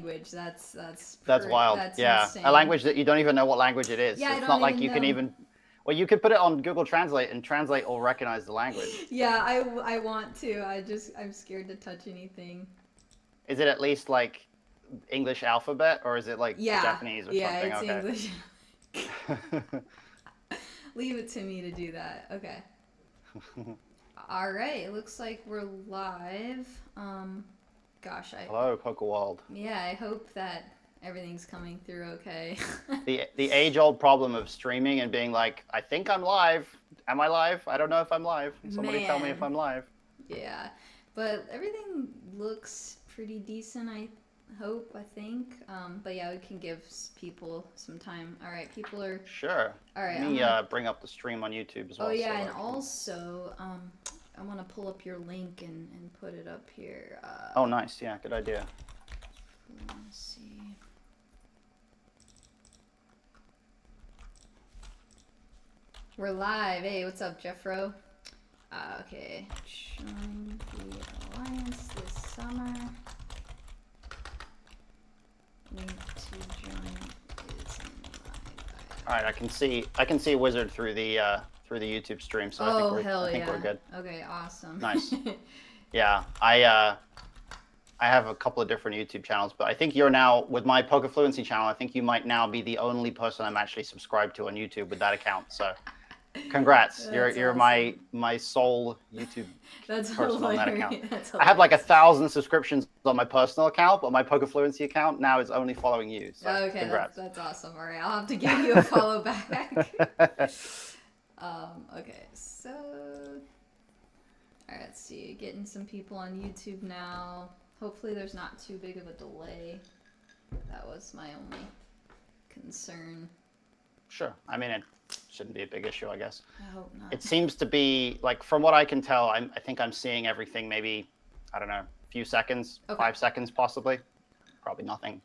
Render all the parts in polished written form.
language. That's wild. that's Yeah, insane. a language that you don't even know what language it is. Yeah, I It's don't not like even you can know. even. Well, you could put it on Google Translate and translate or recognize the language. Yeah, I want to. I'm scared to touch anything. Is it at least like English alphabet or is it like Yeah, Japanese or yeah, something? it's Okay. English. Leave it to me to do that. Okay. All right. It looks like we're live. Gosh, Hello, Pokewald. yeah, I hope that everything's coming through okay. The age-old problem of streaming and being like, I think I'm live. Am I live? I don't know if I'm live. Somebody tell me if Man, I'm live. yeah, but everything looks pretty decent. I hope. I think. But yeah, we can give people some time. All right, people are. Sure. All Let right, I'm me gonna. bring up the stream on YouTube as Oh well. So yeah, and I can... also, I want to pull up your link and put it up here. Oh, nice. Yeah, good idea. Let's see. We're live. Hey, what's up, Jeffro? Okay. Join the alliance this summer. Link to join is in my All right, I can see Wizard through the YouTube stream, so Oh, hell I think yeah. we're good. Okay, awesome. Nice. Yeah, I have a couple of different YouTube channels, but I think you're now with my Poker Fluency channel. I think you might now be the only person I'm actually subscribed to on YouTube with that account. So, congrats! You're awesome. my sole YouTube That's person on that account. hilarious. That's I have like hilarious. 1,000 subscriptions on my personal account, but my Poker Fluency account now is only following you. So, Okay, congrats. that's awesome. All right, I'll have to give you a follow back. Okay, so all right, let's see. Getting some people on YouTube now. Hopefully, there's not too big of a delay. That was my only concern. Sure. I mean, it shouldn't be a big issue, I guess. I hope not. It seems to be like, from what I can tell, I think I'm seeing everything maybe, I don't know, a few seconds, Okay. 5 seconds possibly. Probably nothing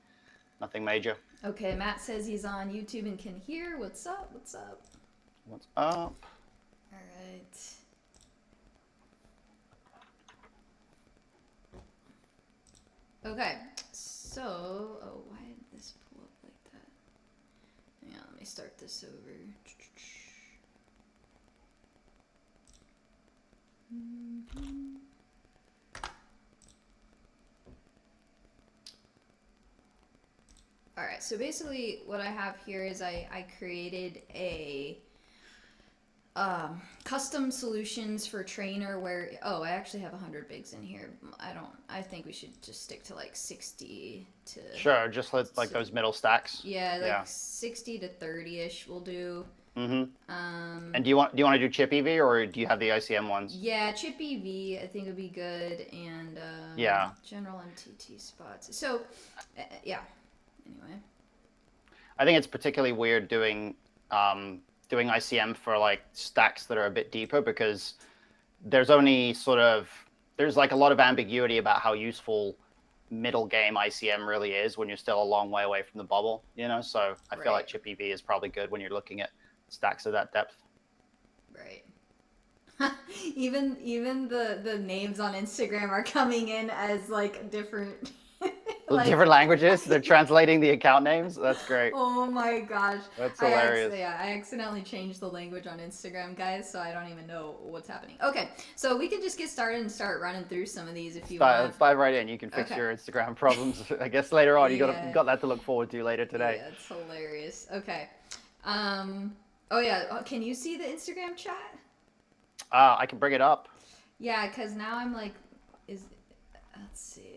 major. Okay, Matt says he's on YouTube and can hear. What's up? What's up? What's up? All right. Okay, so, oh, why did this pull up like that? Yeah, let me start this over. All right, so basically what I have here is I created a custom solutions for trainer where, oh, I actually have 100 bigs in here. I think we should just stick to like 60 to, Sure, just like those middle stacks. yeah, like Yeah. 60 to 30-ish we'll do. And do you want to do chip EV or do you have the ICM ones? Yeah, chip EV I think would be good, and Yeah. general MTT spots. So, yeah. Anyway. I think it's particularly weird doing ICM for like stacks that are a bit deeper because there's like a lot of ambiguity about how useful middle game ICM really is when you're still a long way away from the bubble, you know? So I feel like chip EV is probably good when you're looking at stacks of that depth. Right. even the names on Instagram are coming in as like different Like, different languages. They're translating the account names. That's great. Oh my gosh. That's hilarious. I accidentally changed the language on Instagram, guys, so I don't even know what's happening. Okay, so we can just get started and start running through some of these if you want. Let's dive right in. You can fix your Instagram problems, I guess, later on. You got that to look forward to later today. Yeah, it's hilarious. Okay. Oh yeah, can you see the Instagram chat? I can bring it up. Yeah, because now I'm like, let's see.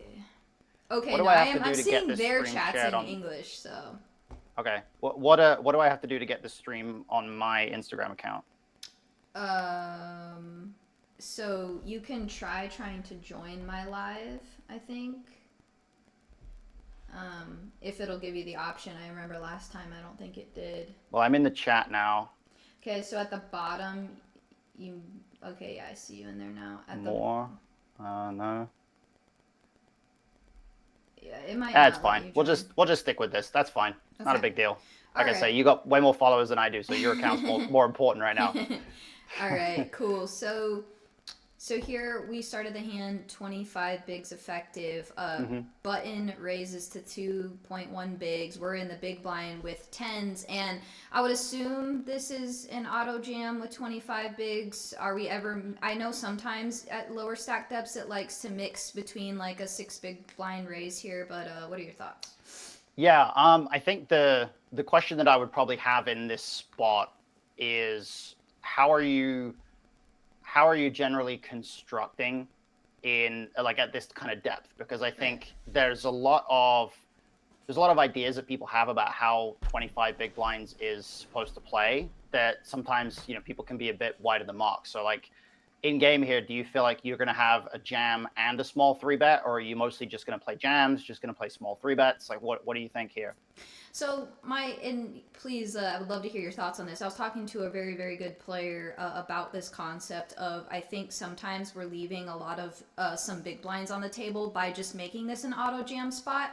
Okay, what do no, I have to do I'm to seeing get this their stream chats shared in on... English, so. Okay. What do I have to do to get the stream on my Instagram account? So you can trying to join my live, I think. If it'll give you the option. I remember last time I don't think it did. Well, I'm in the chat now. Okay, so at the bottom, okay, yeah, I see you in there now. More? No. Yeah, it might. That's fine. We'll just stick with this. That's fine. Okay. Not a big deal. Like I say, you got way more followers than I do, so your account's more important right now. All right, cool. So So here we started the hand 25 bigs effective. Button raises to 2.1 bigs. We're in the big blind with tens, and I would assume this is an auto jam with 25 bigs. Are we ever? I know sometimes at lower stack depths it likes to mix between like a 6 big blind raise here, but what are your thoughts? Yeah, I think the question that I would probably have in this spot is how are you generally constructing in like at this kind of depth? Because I think there's a lot of ideas that people have about how 25 big blinds is supposed to play that sometimes people can be a bit wide of the mark. So like in game here, do you feel like you're going to have a jam and a small 3-bet, or are you mostly just going to play jams, just going to play small 3-bets? Like what do you think here? So and please, I would love to hear your thoughts on this. I was talking to a very, very good player about this concept of I think sometimes we're leaving a lot of some big blinds on the table by just making this an auto jam spot.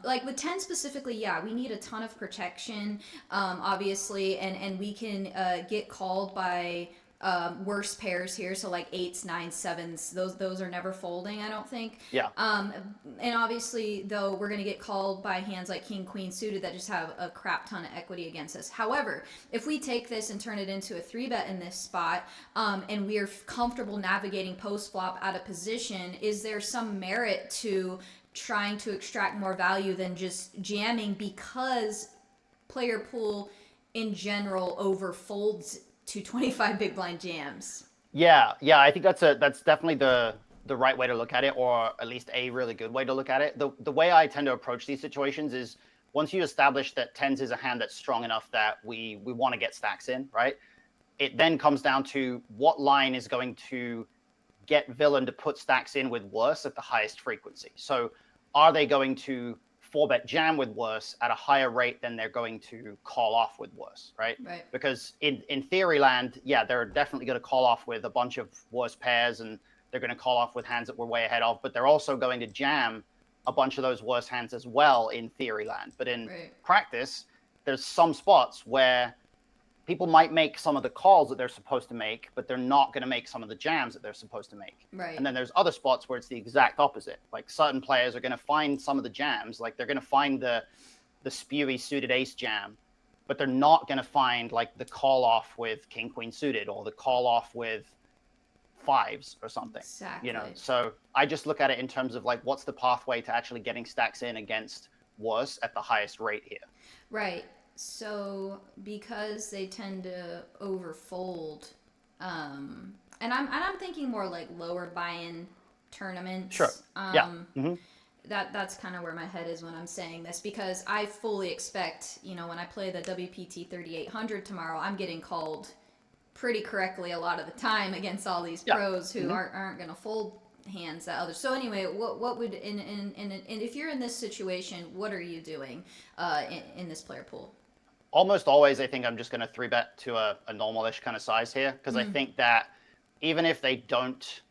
Like with 10 specifically, yeah, we need a ton of protection, obviously, and we can get called by worse pairs here, so like 8s, 9s, 7s, those are never folding, I don't think. Yeah. And obviously though we're going to get called by hands like king queen suited that just have a crap ton of equity against us. However, if we take this and turn it into a 3-bet in this spot, and we are comfortable navigating post flop out of position, is there some merit to trying to extract more value than just jamming, because player pool in general overfolds to 25 big blind jams? Yeah, I think that's definitely the right way to look at it, or at least a really good way to look at it. The way I tend to approach these situations is once you establish that tens is a hand that's strong enough that we want to get stacks in, right? It then comes down to what line is going to get villain to put stacks in with worse at the highest frequency. So are they going to 4-bet jam with worse at a higher rate than they're going to call off with worse, right? Right. Because in theory land, yeah, they're definitely going to call off with a bunch of worse pairs, and they're going to call off with hands that we're way ahead of, but they're also going to jam a bunch of those worse hands as well in theory land. But in practice, there's some spots where people might make some of the calls that they're supposed to make, but they're not going to make some of the jams that they're supposed to make. Right. And then there's other spots where it's the exact opposite. Like certain players are going to find some of the jams, like they're going to find the spewy suited ace jam, but they're not going to find like the call off with king queen suited or the call off with 5s or something. Exactly. So I just look at it in terms of like what's the pathway to actually getting stacks in against worse at the highest rate here. Right. So because they tend to overfold, and I'm thinking more like lower buy-in tournaments. Sure. Yeah. That's kind of where my head is when I'm saying this, because I fully expect, when I play the WPT 3800 tomorrow, I'm getting called pretty correctly a lot of the time against all these pros who aren't going to fold hands that others. So anyway, what would in if you're in this situation, what are you doing in this player pool? Almost always, I think I'm just going to 3-bet to a normalish kind of size here, because I think that even if they don't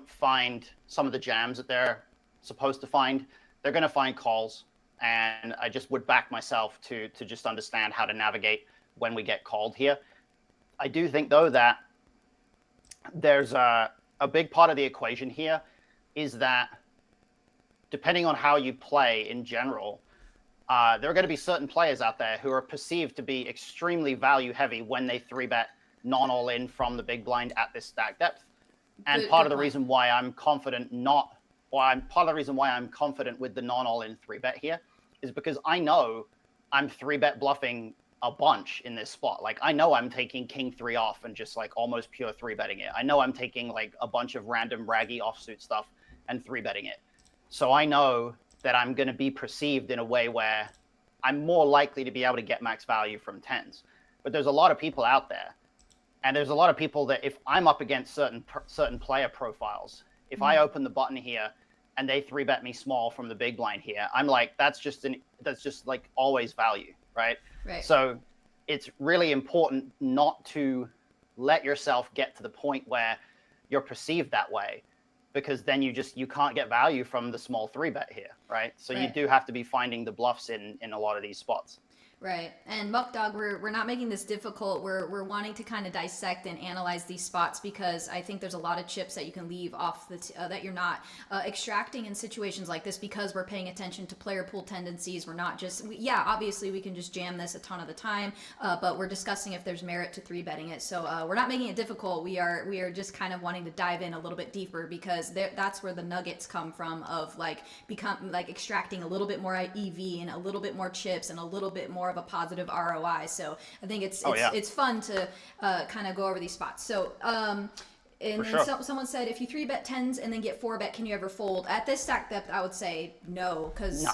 find some of the jams that they're supposed to find, they're going to find calls. And I just would back myself to just understand how to navigate when we get called here. I do think, though, that there's a big part of the equation here is that depending on how you play in general, there are going to be certain players out there who are perceived to be extremely value heavy when they 3-bet non-all-in from the big blind at this stack depth. And part of the reason why I'm confident with the non-all-in 3-bet here is because I know I'm 3-bet bluffing a bunch in this spot. Like I know I'm taking king 3 off and just like almost pure 3-betting it. I know I'm taking like a bunch of random raggy offsuit stuff and 3-betting it. So I know that I'm going to be perceived in a way where I'm more likely to be able to get max value from tens. But there's a lot of people out there, and there's a lot of people that if I'm up against certain player profiles, if I open the button here and they 3-bet me small from the big blind here, I'm like, that's just like always value, right? Right. So it's really important not to let yourself get to the point where you're perceived that way, because then you can't get value from the small 3-bet here, right? So you do have to be finding the bluffs in a lot of these spots. Right. And Muck Dog, we're not making this difficult. We're wanting to kind of dissect and analyze these spots because I think there's a lot of chips that you can leave off that you're not extracting in situations like this because we're paying attention to player pool tendencies. We're not just obviously we can just jam this a ton of the time, but we're discussing if there's merit to 3-betting it. So we're not making it difficult. We are just kind of wanting to dive in a little bit deeper because that's where the nuggets come from of extracting a little bit more EV and a little bit more chips and a little bit more of a positive ROI. So I think it's fun to kind of go over these spots. So and then sure. someone said, if you 3-bet 10s and then get 4-bet, can you ever fold? At this stack depth, I would say no, because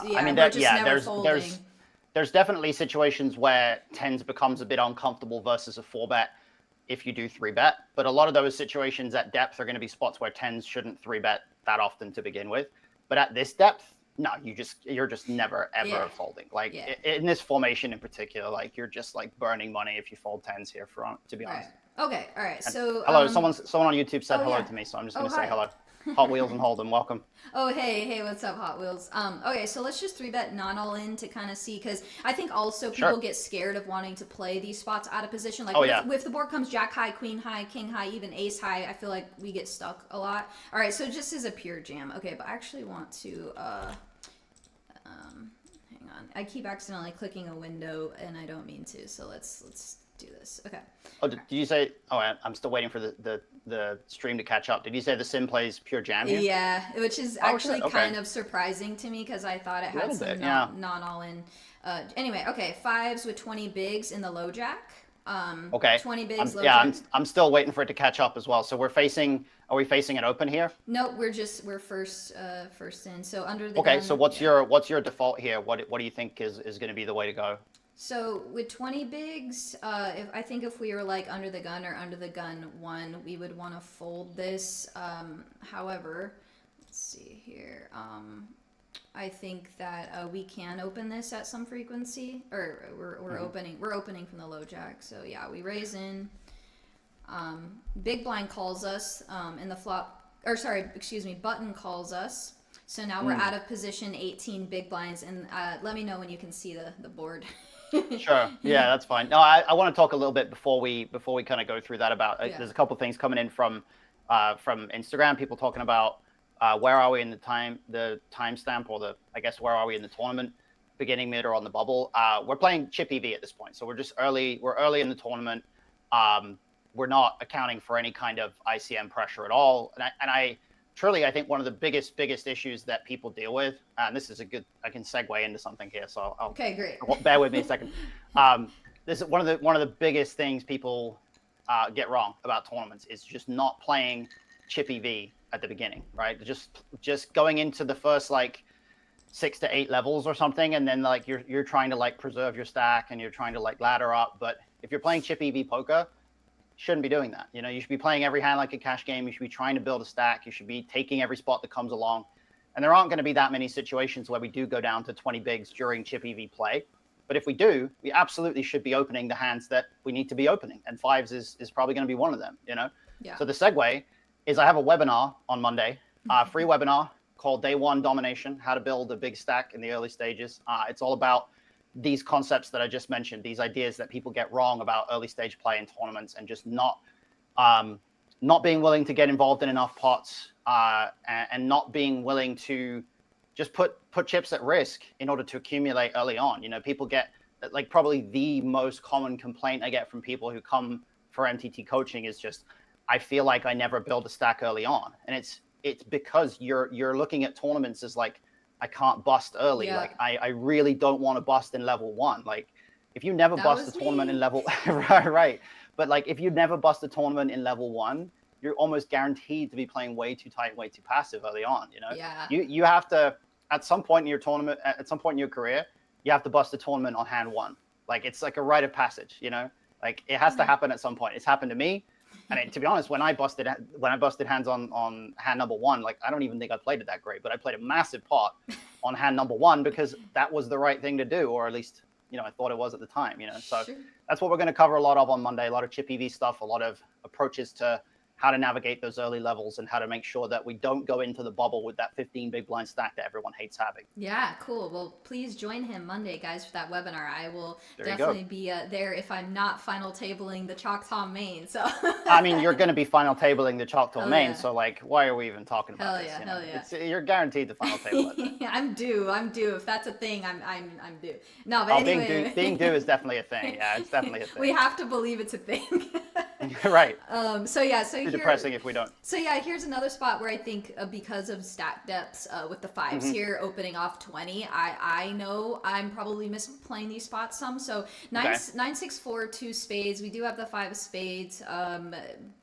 there's definitely situations where 10s becomes a bit uncomfortable versus a 4-bet if you do 3-bet. But a lot of those situations at depth are going to be spots where 10s shouldn't 3-bet that often to begin with. But at this depth, no, you're just never ever folding. Like in this formation in particular, like you're just like burning money if you fold 10s here. To be honest. Okay. All right. And so hello, someone on YouTube said hello to me, so I'm just gonna say hello. Hot Wheels and Holden, welcome. Oh, hey, what's up, Hot Wheels? Okay, so let's just 3-bet not all in to kind of see, because I think also people get scared of wanting to play these spots out of position. Like, if the board comes Jack high, Queen high, King high, even Ace high, I feel like we get stuck a lot. All right, so just as a pure jam. Okay, but I actually want to, hang on. I keep accidentally clicking a window, and I don't mean to, so let's do this. Okay. Oh, did you say? Oh, I'm still waiting for the stream to catch up. Did you say the sim plays pure jam here? Yeah, which is actually kind of surprising to me because I thought it had some non all in. Anyway, okay, 5s with 20 bigs in the low jack. 20 bigs. Low jack. I'm still waiting for it to catch up as well. So are we facing an open here? No, we're first in. So under the okay. gun, So what's your default here? What do you think is going to be the way to go? So with 20 bigs, if we were like under the gun or under the gun 1, we would want to fold this. However, let's see here. I think that we can open this at some frequency, or we're opening from the low jack. So yeah, we raise in. Big blind calls us in the flop, button calls us. So now we're out of position, 18 big blinds, and let me know when you can see the board. Sure. Yeah, that's fine. No, I want to talk a little bit before we kind of go through that about. There's a couple of things coming in from Instagram. People talking about where are we in the timestamp, or where are we in the tournament, beginning, mid, or on the bubble. We're playing chip EV at this point, so we're just early. We're early in the tournament. We're not accounting for any kind of ICM pressure at all, and I truly, I think one of the biggest issues that people deal with, and this is I can segue into something here, so I'll okay, great. Bear with me a second. This is one of the biggest things people get wrong about tournaments is just not playing chip EV at the beginning, right? Just going into the first 6 to 8 levels or something, and then you're trying to preserve your stack and you're trying to ladder up. But if you're playing chip EV poker, shouldn't be doing that. You should be playing every hand like a cash game. You should be trying to build a stack. You should be taking every spot that comes along. And there aren't going to be that many situations where we do go down to 20 bigs during chip EV play. But if we do, we absolutely should be opening the hands that we need to be opening. And 5s is probably going to be one of them, Yeah. So the segue is I have a webinar on Monday, free webinar called Day 1 Domination, how to build a big stack in the early stages. It's all about these concepts that I just mentioned, these ideas that people get wrong about early stage play in tournaments, and just not being willing to get involved in enough pots, and not being willing to just put chips at risk in order to accumulate early on. People get probably the most common complaint I get from people who come for MTT coaching is just, I feel like I never build a stack early on. And it's because you're looking at tournaments as I can't bust early. Yeah. I really don't want to bust in level 1. If you never bust a tournament in level right. But if you never bust a tournament in level 1, you're almost guaranteed to be playing way too tight, way too passive early on. Yeah. You have to, at some point in your tournament, at some point in your career, you have to bust a tournament on hand 1. It's like a rite of passage. It has to happen at some point. It's happened to me. And to be honest, when I busted hands on hand number 1, I don't even think I played it that great, but I played a massive pot on hand number 1 because that was the right thing to do, or at least, I thought it was at the time, So Sure. That's what we're going to cover a lot of on Monday, a lot of chip EV stuff, a lot of approaches to how to navigate those early levels and how to make sure that we don't go into the bubble with that 15 big blind stack that everyone hates having. Yeah, cool. Well, please join him Monday, guys, for that webinar. I will There definitely be there if I'm not final tabling the Choctaw main. So I mean, you're going to be final tabling the Choctaw Hell main, yeah. so like, why are we even talking about Hell this? yeah, You know? hell yeah. You're guaranteed the final table. I'm due. If that's a thing, I'm due. No, but anyway, being due is definitely a thing. Yeah, it's definitely a thing. We have to believe it's a thing. Right. So Too depressing if we don't. So yeah, here's another spot where I think because of stack depths with the 5s here opening off 20, I know I'm probably misplaying these spots some. So 9-6-4 2 spades. We do have the 5 of spades.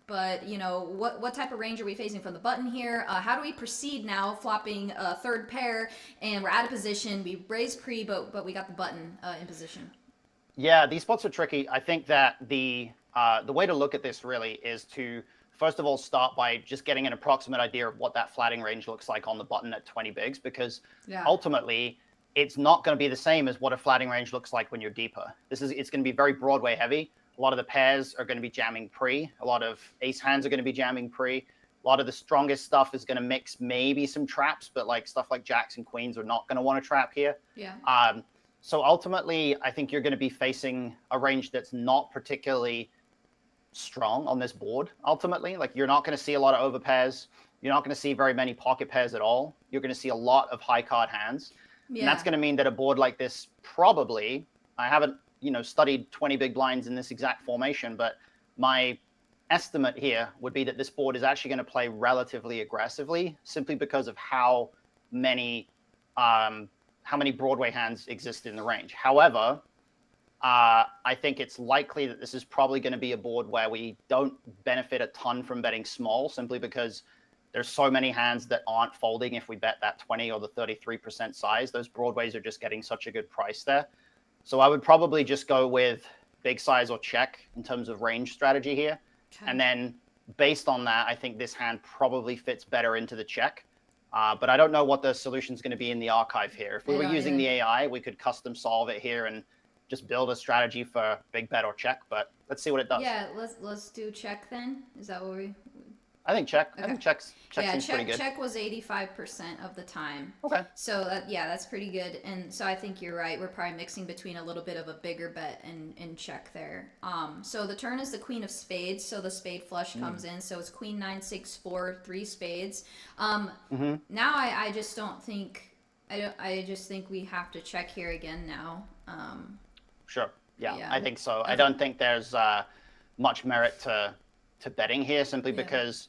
But you know what type of range are we facing from the button here? How do we proceed now? Flopping a third pair, and we're out of position. We raised pre, but we got the button in position. Yeah, these spots are tricky. I think that the way to look at this really is to first of all start by just getting an approximate idea of what that flatting range looks like on the button at 20 bigs, because ultimately it's not going to be the same as what a flatting range looks like when you're deeper. It's going to be very Broadway heavy. A lot of the pairs are going to be jamming pre. A lot of ace hands are going to be jamming pre. A lot of the strongest stuff is going to mix maybe some traps, but like stuff like jacks and queens are not going to want to trap here. Yeah. So ultimately, I think you're going to be facing a range that's not particularly strong on this board. Ultimately, like you're not going to see a lot of overpairs. You're not going to see very many pocket pairs at all. You're going to see a lot of high card hands. Yeah. And that's going to mean that a board like this probably, I haven't, studied 20 big blinds in this exact formation, but my estimate here would be that this board is actually going to play relatively aggressively simply because of how many Broadway hands exist in the range. However, I think it's likely that this is probably going to be a board where we don't benefit a ton from betting small simply because there's so many hands that aren't folding if we bet that 20 or the 33% size. Those Broadways are just getting such a good price there. So I would probably just go with big size or check in terms of range strategy here. Okay. And then based on that, I think this hand probably fits better into the check. But I don't know what the solution is going to be in the archive here. If we were using the AI, we could custom solve it here and just build a strategy for big bet or check. But let's see what it does. Yeah, let's do check then. Is that what we? I think check. Okay. I think check seems check, pretty good. Check was 85% of the time. Okay. So that's pretty good. And so I think you're right. We're probably mixing between a little bit of a bigger bet and check there. So the turn is the queen of spades. So the spade flush comes in. So it's queen 9-6-4 3 spades. Now I just don't think I just think we have to check here again now. Sure. Yeah, I think so. Okay. I don't think there's much merit to betting here simply because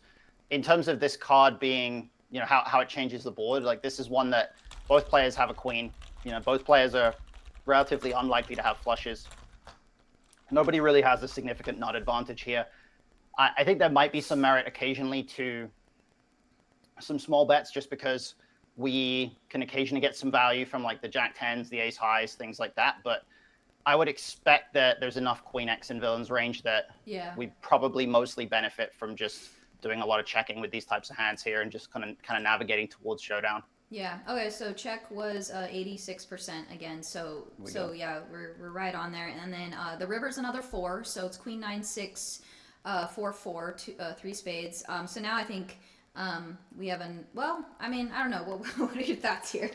in terms of this card being, how it changes the board, like this is one that both players have a queen, both players are relatively unlikely to have flushes. Nobody really has a significant nut advantage here. I think there might be some merit occasionally to some small bets just because we can occasionally get some value from like the jack tens, the ace highs, things like that. But I would expect that there's enough queen X in villain's range that we probably mostly benefit from just doing a lot of checking with these types of hands here and just kind of navigating towards showdown. Yeah. Okay. So check was 86% again. So yeah, we're right on there. And then the river's another 4. So it's queen 9-6, 4-4, 3 spades. So now I think we have I don't know. What are your thoughts here?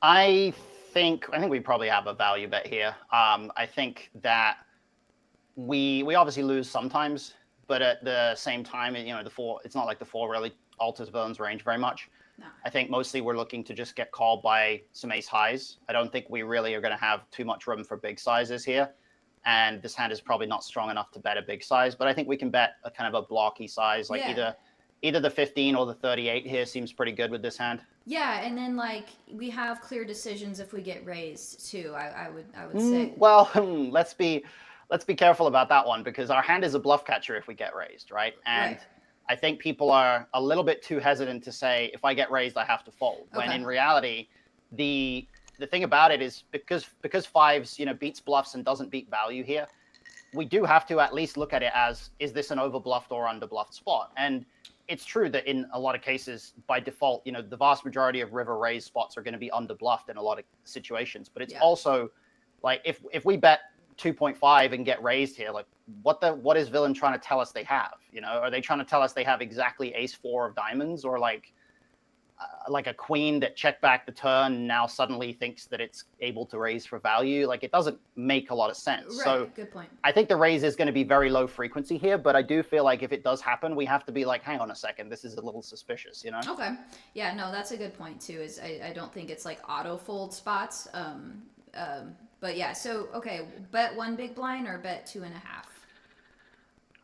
I think we probably have a value bet here. I think that we obviously lose sometimes, but at the same time, the 4, it's not like the 4 really alters villain's range very much. No. I think mostly we're looking to just get called by some ace highs. I don't think we really are going to have too much room for big sizes here. And this hand is probably not strong enough to bet a big size, but I think we can bet a kind of a blocky size, like either the 15 or the 38 here seems pretty good with this hand. Yeah, and then like we have clear decisions if we get raised too. I would say. Well, let's be careful about that one because our hand is a bluff catcher if we get raised, right? And I think people are a little bit too hesitant to say if I get raised I have to fold. Okay. When in reality, the thing about it is because fives beats bluffs and doesn't beat value here, we do have to at least look at it as, is this an overbluffed or underbluffed spot? And it's true that in a lot of cases, by default, the vast majority of river raised spots are going to be underbluffed in a lot of situations. But it's also like if we bet 2.5 and get raised here, like what is villain trying to tell us they have? You know, are they trying to tell us they have exactly ace 4 of diamonds, or like a queen that checked back the turn and now suddenly thinks that it's able to raise for value? Like, it doesn't make a lot of sense. Right, So good point. I think the raise is going to be very low frequency here, but I do feel like if it does happen, we have to be like, hang on a second, this is a little suspicious, you know? Okay. Yeah, no, that's a good point too. Is I don't think it's like auto fold spots. But yeah, so okay, bet 1 big blind or bet 2.5.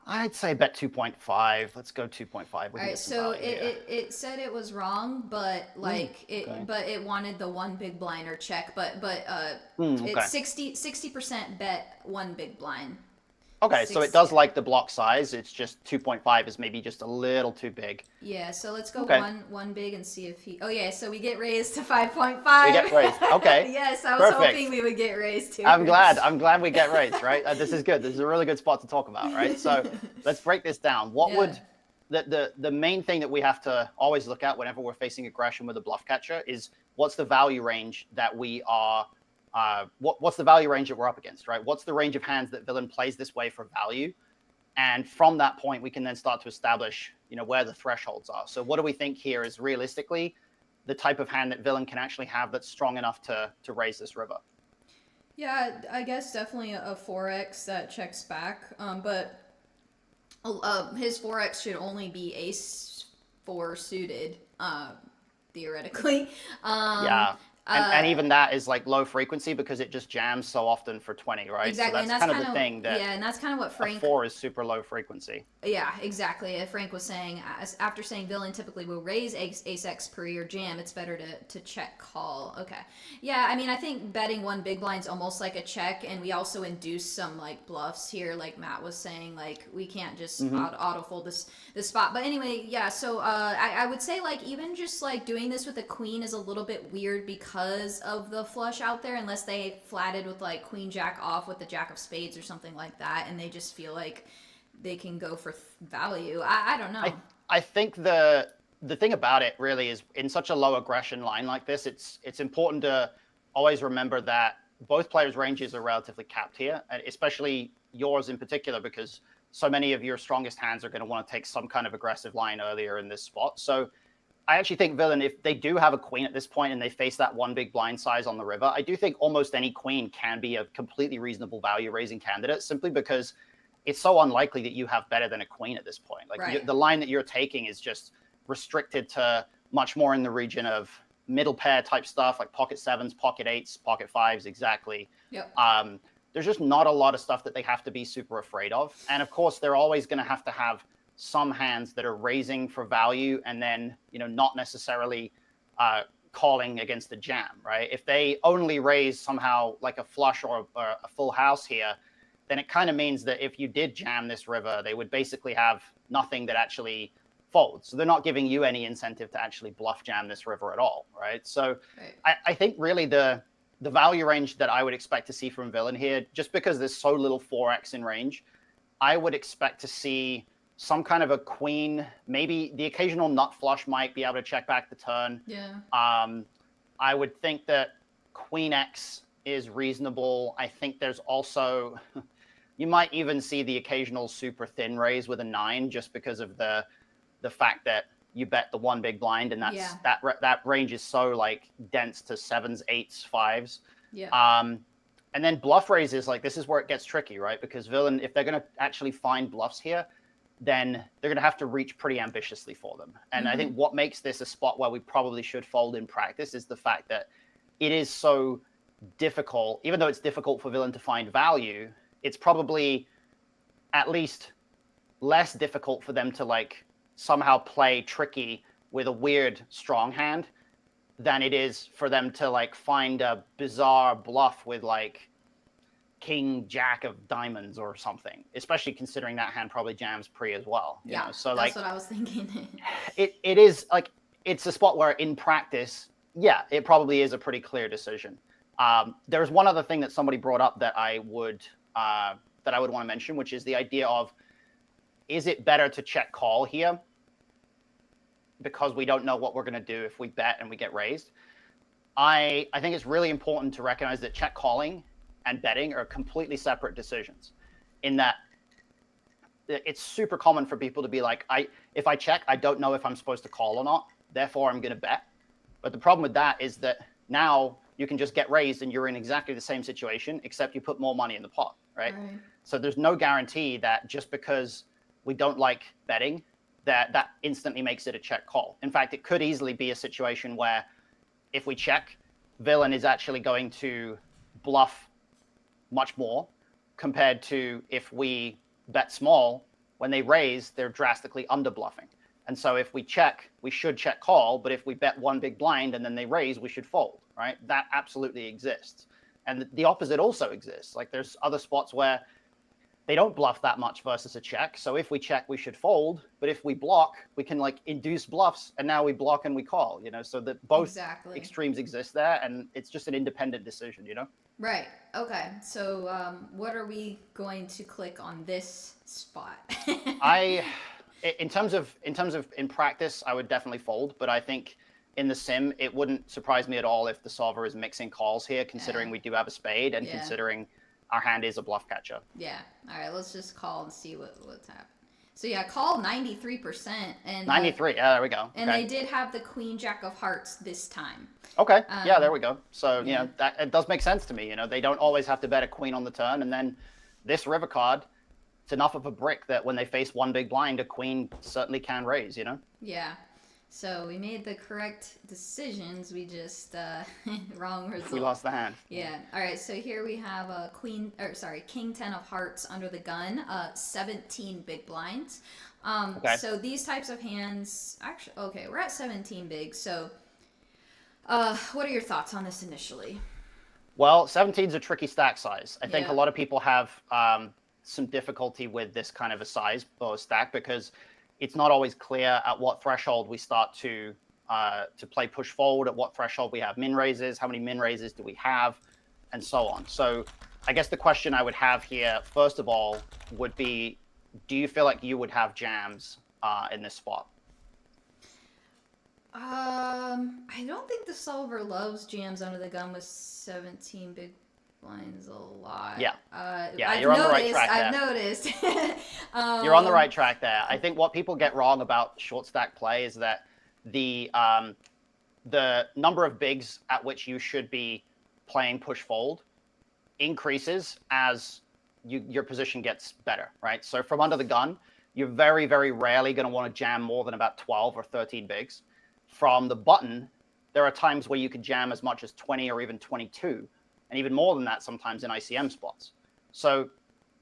I'd say bet 2.5. Let's go 2.5. All right, so it said it was wrong, but like but it wanted the 1 big blind or check, but okay. it's 60% bet 1 big blind. Okay, so it does like the block size. It's just 2.5 is maybe just a little too big. Yeah, so let's go one big and see if he. Oh yeah, so we get raised to 5.5. We get raised. Okay. Yes, I was Perfect. hoping we would get raised too. I'm glad we get raised, right? This is good. This is a really good spot to talk about, right? So let's break this down. What would the main thing that we have to always look at whenever we're facing aggression with a bluff catcher is what's the value range that we are. What's the value range that we're up against, right? What's the range of hands that villain plays this way for value? And from that point, we can then start to establish, you know, where the thresholds are. So what do we think here is realistically the type of hand that villain can actually have that's strong enough to raise this river? Yeah, I guess definitely a 4x that checks back. But his 4x should only be ace 4 suited, theoretically. Yeah. And even that is like low frequency because it just jams so often for 20, right? Exactly. So that's kind of the thing that. Yeah, and that's kind of what Frank. 4 is super low frequency. Yeah, exactly. Frank was saying after saying villain typically will raise ace x pre or jam, it's better to check call. Okay. Yeah, I mean I think betting 1 big blind's almost like a check, and we also induce some like bluffs here, like Matt was saying. Like we can't just auto fold this spot. But anyway, yeah. So I would say like even just like doing this with a queen is a little bit weird because of the flush out there, unless they flatted with like queen jack off with the jack of spades or something like that, and they just feel like they can go for value. I don't know. I think the thing about it really is in such a low aggression line like this, it's important to always remember that both players' ranges are relatively capped here, and especially yours in particular, because so many of your strongest hands are going to want to take some kind of aggressive line earlier in this spot. So I actually think villain, if they do have a queen at this point and they face that 1 big blind size on the river, I do think almost any queen can be a completely reasonable value raising candidate, simply because it's so unlikely that you have better than a queen at this point. Like the line that you're taking is just restricted to much more in the region of middle pair type stuff, like pocket 7s, pocket 8s, pocket 5s, exactly. Yep. There's just not a lot of stuff that they have to be super afraid of. And of course, they're always going to have some hands that are raising for value and then, you know, not necessarily calling against the jam, right? If they only raise somehow like a flush or a full house here, then it kind of means that if you did jam this river, they would basically have nothing that actually folds. So they're not giving you any incentive to actually bluff jam this river at all, right? So I think really the value range that I would expect to see from villain here, just because there's so little 4x in range, I would expect to see some kind of a queen, maybe the occasional nut flush might be able to check back the turn. Yeah. I would think that queen X is reasonable. I think there's also, you might even see the occasional super thin raise with a 9 just because of the fact that you bet the 1 big blind and that range is so like dense to 7s, 8s, 5s. Yeah. And then bluff raises, like this is where it gets tricky, right? Because villain, if they're going to actually find bluffs here, then they're going to have to reach pretty ambitiously for them. And I think what makes this a spot where we probably should fold in practice is the fact that it is so difficult. Even though it's difficult for villain to find value, it's probably at least less difficult for them to like somehow play tricky with a weird strong hand than it is for them to like find a bizarre bluff with like king jack of diamonds or something, especially considering that hand probably jams pre as well. You know? So that's like what I was thinking. it is like it's a spot where in practice, yeah, it probably is a pretty clear decision. There's one other thing that somebody brought up that I would want to mention, which is the idea of, is it better to check call here because we don't know what we're going to do if we bet and we get raised? I think it's really important to recognize that check calling and betting are completely separate decisions, in that it's super common for people to be like, if I check, I don't know if I'm supposed to call or not, therefore I'm going to bet. But the problem with that is that now you can just get raised and you're in exactly the same situation, except you put more money in the pot, right? So there's no guarantee that just because we don't like betting, that instantly makes it a check call. In fact, it could easily be a situation where if we check, villain is actually going to bluff much more compared to if we bet small. When they raise, they're drastically under bluffing. And so if we check, we should check call, but if we bet one big blind and then they raise, we should fold, right? That absolutely exists. And the opposite also exists. Like there's other spots where they don't bluff that much versus a check. So if we check, we should fold. But if we block, we can like induce bluffs, and now we block and we call, you know, so that both extremes exist there, and it's just an independent decision, you know? Right. Okay. So what are we going to click on this spot? In terms of in practice, I would definitely fold, but I think in the sim, it wouldn't surprise me at all if the solver is mixing calls here, considering we do have a spade and considering our hand is a bluff catcher. Yeah. All right. Let's just call and see what's happening. So yeah, call 93%. And 93. Yeah, there we go. And they did have the Queen Jack of Hearts this time. Okay. Yeah, there we go. So you know that it does make sense to me. You know, they don't always have to bet a queen on the turn, and then this river card, it's enough of a brick that when they face one big blind, a queen certainly can raise. You know. Yeah. So we made the correct decisions. We just wrong result. We lost the hand. Yeah. All right. So here we have a King 10 of Hearts under the gun. 17 big blinds. So these types of hands, actually, okay, we're at 17 big. So, what are your thoughts on this initially? Well, 17 is a tricky stack size. I think a lot of people have some difficulty with this kind of a size or stack because it's not always clear at what threshold we start to play push forward, at what threshold we have min raises, how many min raises do we have, and so on. So I guess the question I would have here, first of all, would be, do you feel like you would have jams in this spot? I don't think the solver loves jams under the gun with 17 big blinds a lot. Yeah. You're on the right track there. I've noticed. You're on the right track there. I think what people get wrong about short stack play is that the number of bigs at which you should be playing push fold increases as your position gets better, right? So from under the gun, you're very, very rarely going to want to jam more than about 12 or 13 bigs. From the button, there are times where you could jam as much as 20 or even 22, and even more than that sometimes in ICM spots. So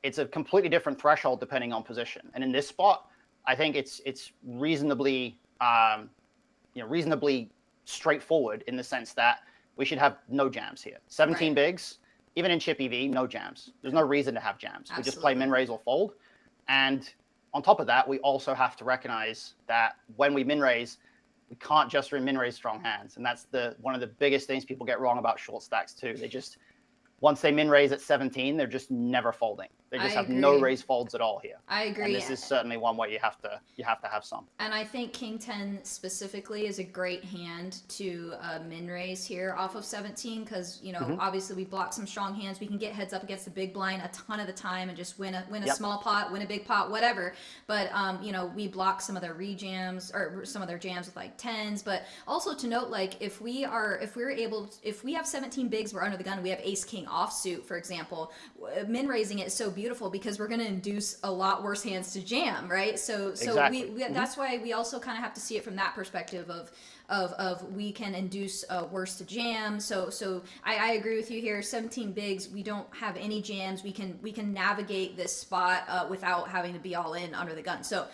it's a completely different threshold depending on position. And in this spot, I think it's reasonably reasonably straightforward in the sense that we should have no jams here. 17 bigs, even in chip EV, no jams. There's no reason to have jams. We just play min raise or fold. And on top of that, we also have to recognize that when we min raise, we can't just min raise strong hands. And that's one of the biggest things people get wrong about short stacks too. They just, once they min raise at 17, they're just never folding. They just have no raise folds at all here. I agree. And this is certainly one where you have to have some. And I think King 10 specifically is a great hand to min raise here off of 17 because obviously we block some strong hands. We can get heads up against the big blind a ton of the time and just win a small pot, win a big pot, whatever. But we block some of their rejams or some of their jams with like 10s. But also to note, like if we have 17 bigs, we're under the gun. We have Ace King offsuit, for example. Min raising it is so beautiful because we're going to induce a lot worse hands to jam, right? So exactly. That's why we also kind of have to see it from that perspective of we can induce worse to jam. So I agree with you here. 17 bigs, we don't have any jams. We can navigate this spot without having to be all in under the gun. So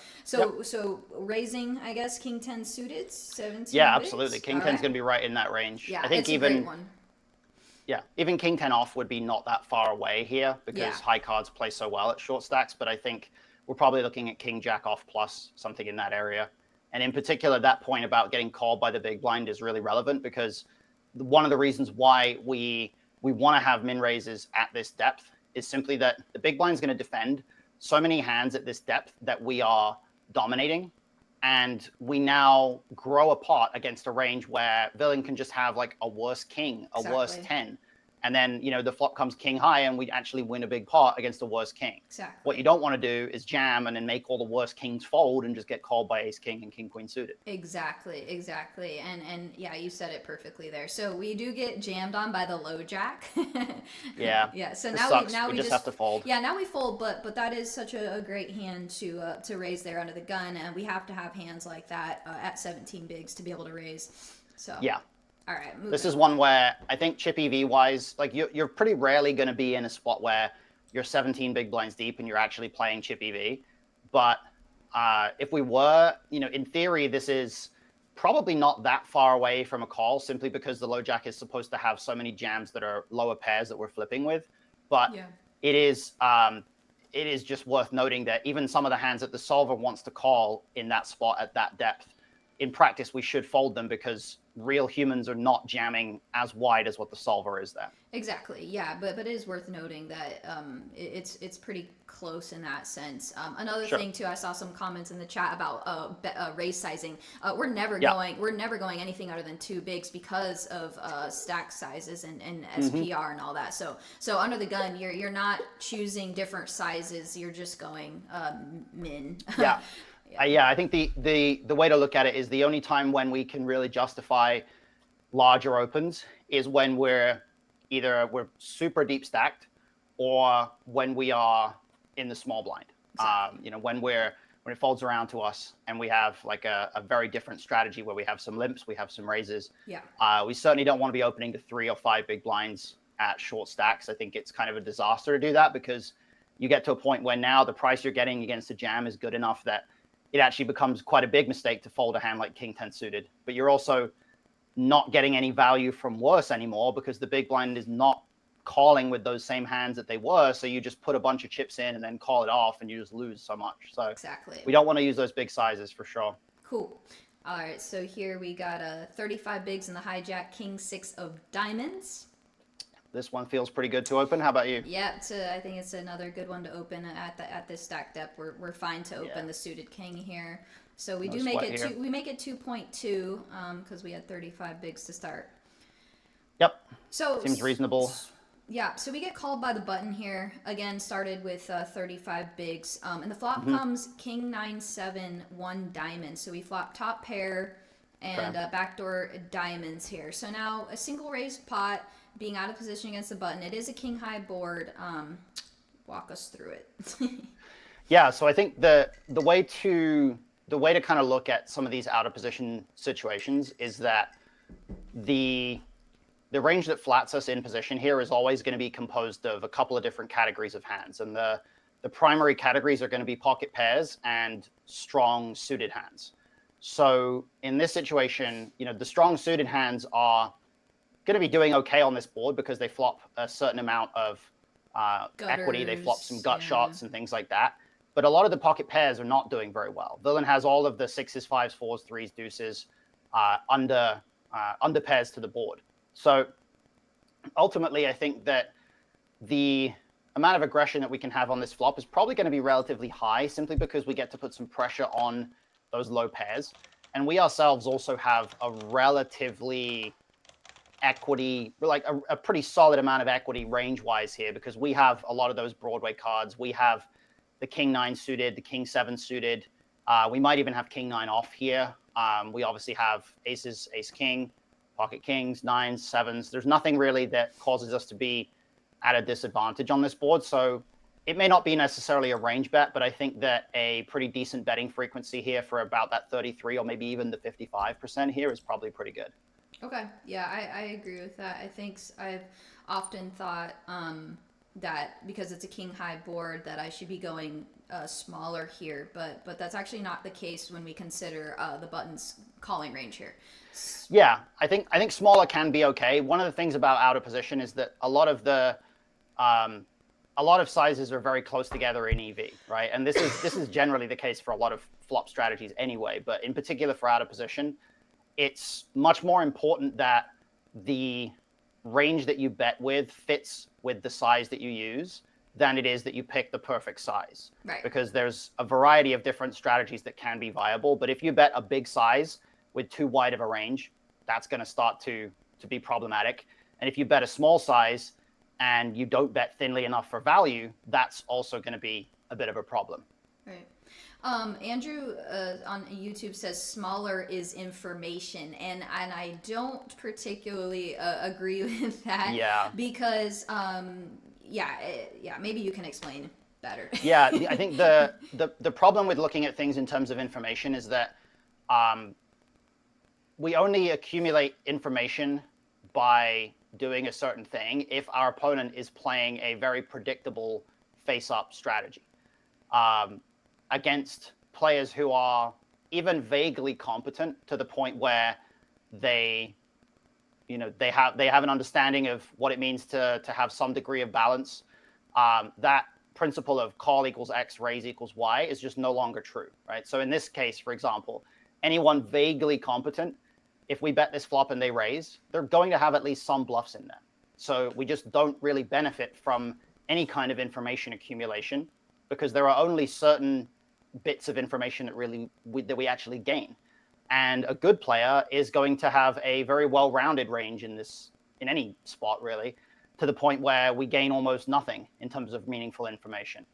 raising, I guess, King 10 suited, 17. Yeah, bigs? absolutely. King 10's going to be right in that range. Yeah, I think it's a even great one. Yeah, even King 10 off would be not that far away here because high cards play so well at short stacks. But I think we're probably looking at King Jack off plus something in that area. And in particular, that point about getting called by the big blind is really relevant because one of the reasons why we want to have min raises at this depth is simply that the big blind is going to defend so many hands at this depth that we are dominating. And we now grow a pot against a range where villain can just have like a worse king, a worse 10. And then, the flop comes king high and we actually win a big pot against the worst king. Exactly. What you don't want to do is jam and then make all the worst kings fold and just get called by ace king and king queen suited. Exactly. And yeah, you said it perfectly there. So we do get jammed on by the low jack. Yeah. Yeah. So now we just have to fold. Yeah, now we fold, but that is such a great hand to raise there under the gun, and we have to have hands like that at 17 bigs to be able to raise. So yeah. All right. This is one where I think chip EV wise, like you're pretty rarely going to be in a spot where you're 17 big blinds deep and you're actually playing chip EV. But if we were, in theory, this is probably not that far away from a call, simply because the low jack is supposed to have so many jams that are lower pairs that we're flipping with. But it is just worth noting that even some of the hands that the solver wants to call in that spot at that depth, in practice, we should fold them because real humans are not jamming as wide as what the solver is there. Exactly, yeah, but it is worth noting that it's pretty close in that sense. Another thing too, I saw some comments in the chat about raise sizing. We're never going anything other than 2 bigs because of stack sizes and SPR and all that. So under the gun, you're not choosing different sizes. You're just going min. Yeah. I think the way to look at it is the only time when we can really justify larger opens is when we're super deep stacked or when we are in the small blind. Exactly. When it folds around to us and we have like a very different strategy where we have some limps, we have some raises. Yeah. We certainly don't want to be opening to 3 or 5 big blinds at short stacks. I think it's kind of a disaster to do that because you get to a point where now the price you're getting against a jam is good enough that it actually becomes quite a big mistake to fold a hand like king 10 suited. But you're also not getting any value from worse anymore because the big blind is not calling with those same hands that they were. So you just put a bunch of chips in and then call it off and you just lose so much. So exactly. We don't want to use those big sizes for sure. Cool. All right. So here we got 35 bigs in the hijack, king 6 of diamonds. This one feels pretty good to open. How about you? Yeah, I think it's another good one to open at this stack depth. We're fine to open the suited king here. So we do make it we make it 2.2 because we had 35 bigs to start. Yep. So seems reasonable. Yeah, so we get called by the button here. Again, started with 35 bigs. And the flop comes king 9-7 1 diamond. So we flop top pair and backdoor diamonds here. So now a single raised pot. Being out of position against the button, it is a king high board. Walk us through it. Yeah, so I think the way to kind of look at some of these out of position situations is that the range that flats us in position here is always going to be composed of a couple of different categories of hands, and the primary categories are going to be pocket pairs and strong suited hands. So in this situation, the strong suited hands are going to be doing okay on this board because they flop a certain amount of equity. They flop some gut shots and things like that. But a lot of the pocket pairs are not doing very well. Villain has all of the 6s, 5s, 4s, 3s, deuces under pairs to the board. So ultimately, I think that the amount of aggression that we can have on this flop is probably going to be relatively high simply because we get to put some pressure on those low pairs. And we ourselves also have a relatively equity, like a pretty solid amount of equity range-wise here because we have a lot of those Broadway cards. We have the king 9 suited, the king 7 suited. We might even have king 9 off here. We obviously have aces, ace king, pocket kings, 9s, 7s. There's nothing really that causes us to be at a disadvantage on this board. So it may not be necessarily a range bet, but I think that a pretty decent betting frequency here for about that 33 or maybe even the 55% here is probably pretty good. Okay, yeah, I agree with that. I think I've often thought that because it's a king high board that I should be going smaller here, but that's actually not the case when we consider the button's calling range here. Yeah, I think smaller can be okay. One of the things about out of position is that a lot of sizes are very close together in EV, right? And this is generally the case for a lot of flop strategies anyway, but in particular for out of position, it's much more important that the range that you bet with fits with the size that you use than it is that you pick the perfect size. Right. Because there's a variety of different strategies that can be viable. But if you bet a big size with too wide of a range, that's going to start to be problematic. And if you bet a small size and you don't bet thinly enough for value, that's also going to be a bit of a problem. Right. Andrew on YouTube says smaller is information, and I don't particularly agree with that. Yeah. Because maybe you can explain better. Yeah, I think the problem with looking at things in terms of information is that we only accumulate information by doing a certain thing if our opponent is playing a very predictable face-up strategy against players who are even vaguely competent to the point where they have an understanding of what it means to have some degree of balance. That principle of call equals X, raise equals Y is just no longer true, right? So in this case, for example, anyone vaguely competent, if we bet this flop and they raise, they're going to have at least some bluffs in there. So we just don't really benefit from any kind of information accumulation because there are only certain bits of information that we actually gain. And a good player is going to have a very well-rounded range in any spot, really, to the point where we gain almost nothing in terms of meaningful information.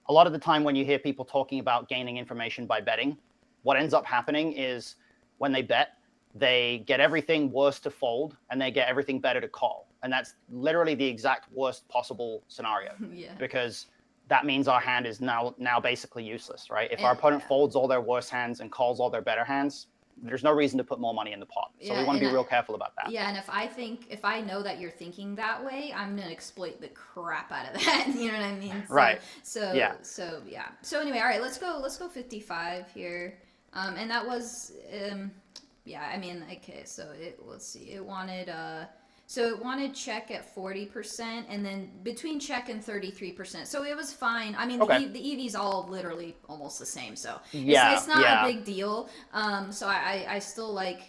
A lot of the time when you hear people talking about gaining information by betting, what ends up happening is when they bet, they get everything worse to fold and they get everything better to call. And that's literally the exact worst possible scenario. Yeah. Because that means our hand is now basically useless, right? If our opponent folds all their worst hands and calls all their better hands, there's no reason to put more money in the pot. So we want to be real careful about that. Yeah, and if I know that you're thinking that way, I'm gonna exploit the crap out of that. You know what I mean? Right. So anyway, all right, let's go 55 here. And that was okay, so let's see. It wanted check at 40%, and then between check and 33%. So it was fine. I mean, okay. the EV's all literally almost the same, so it's not a big deal. So I still like,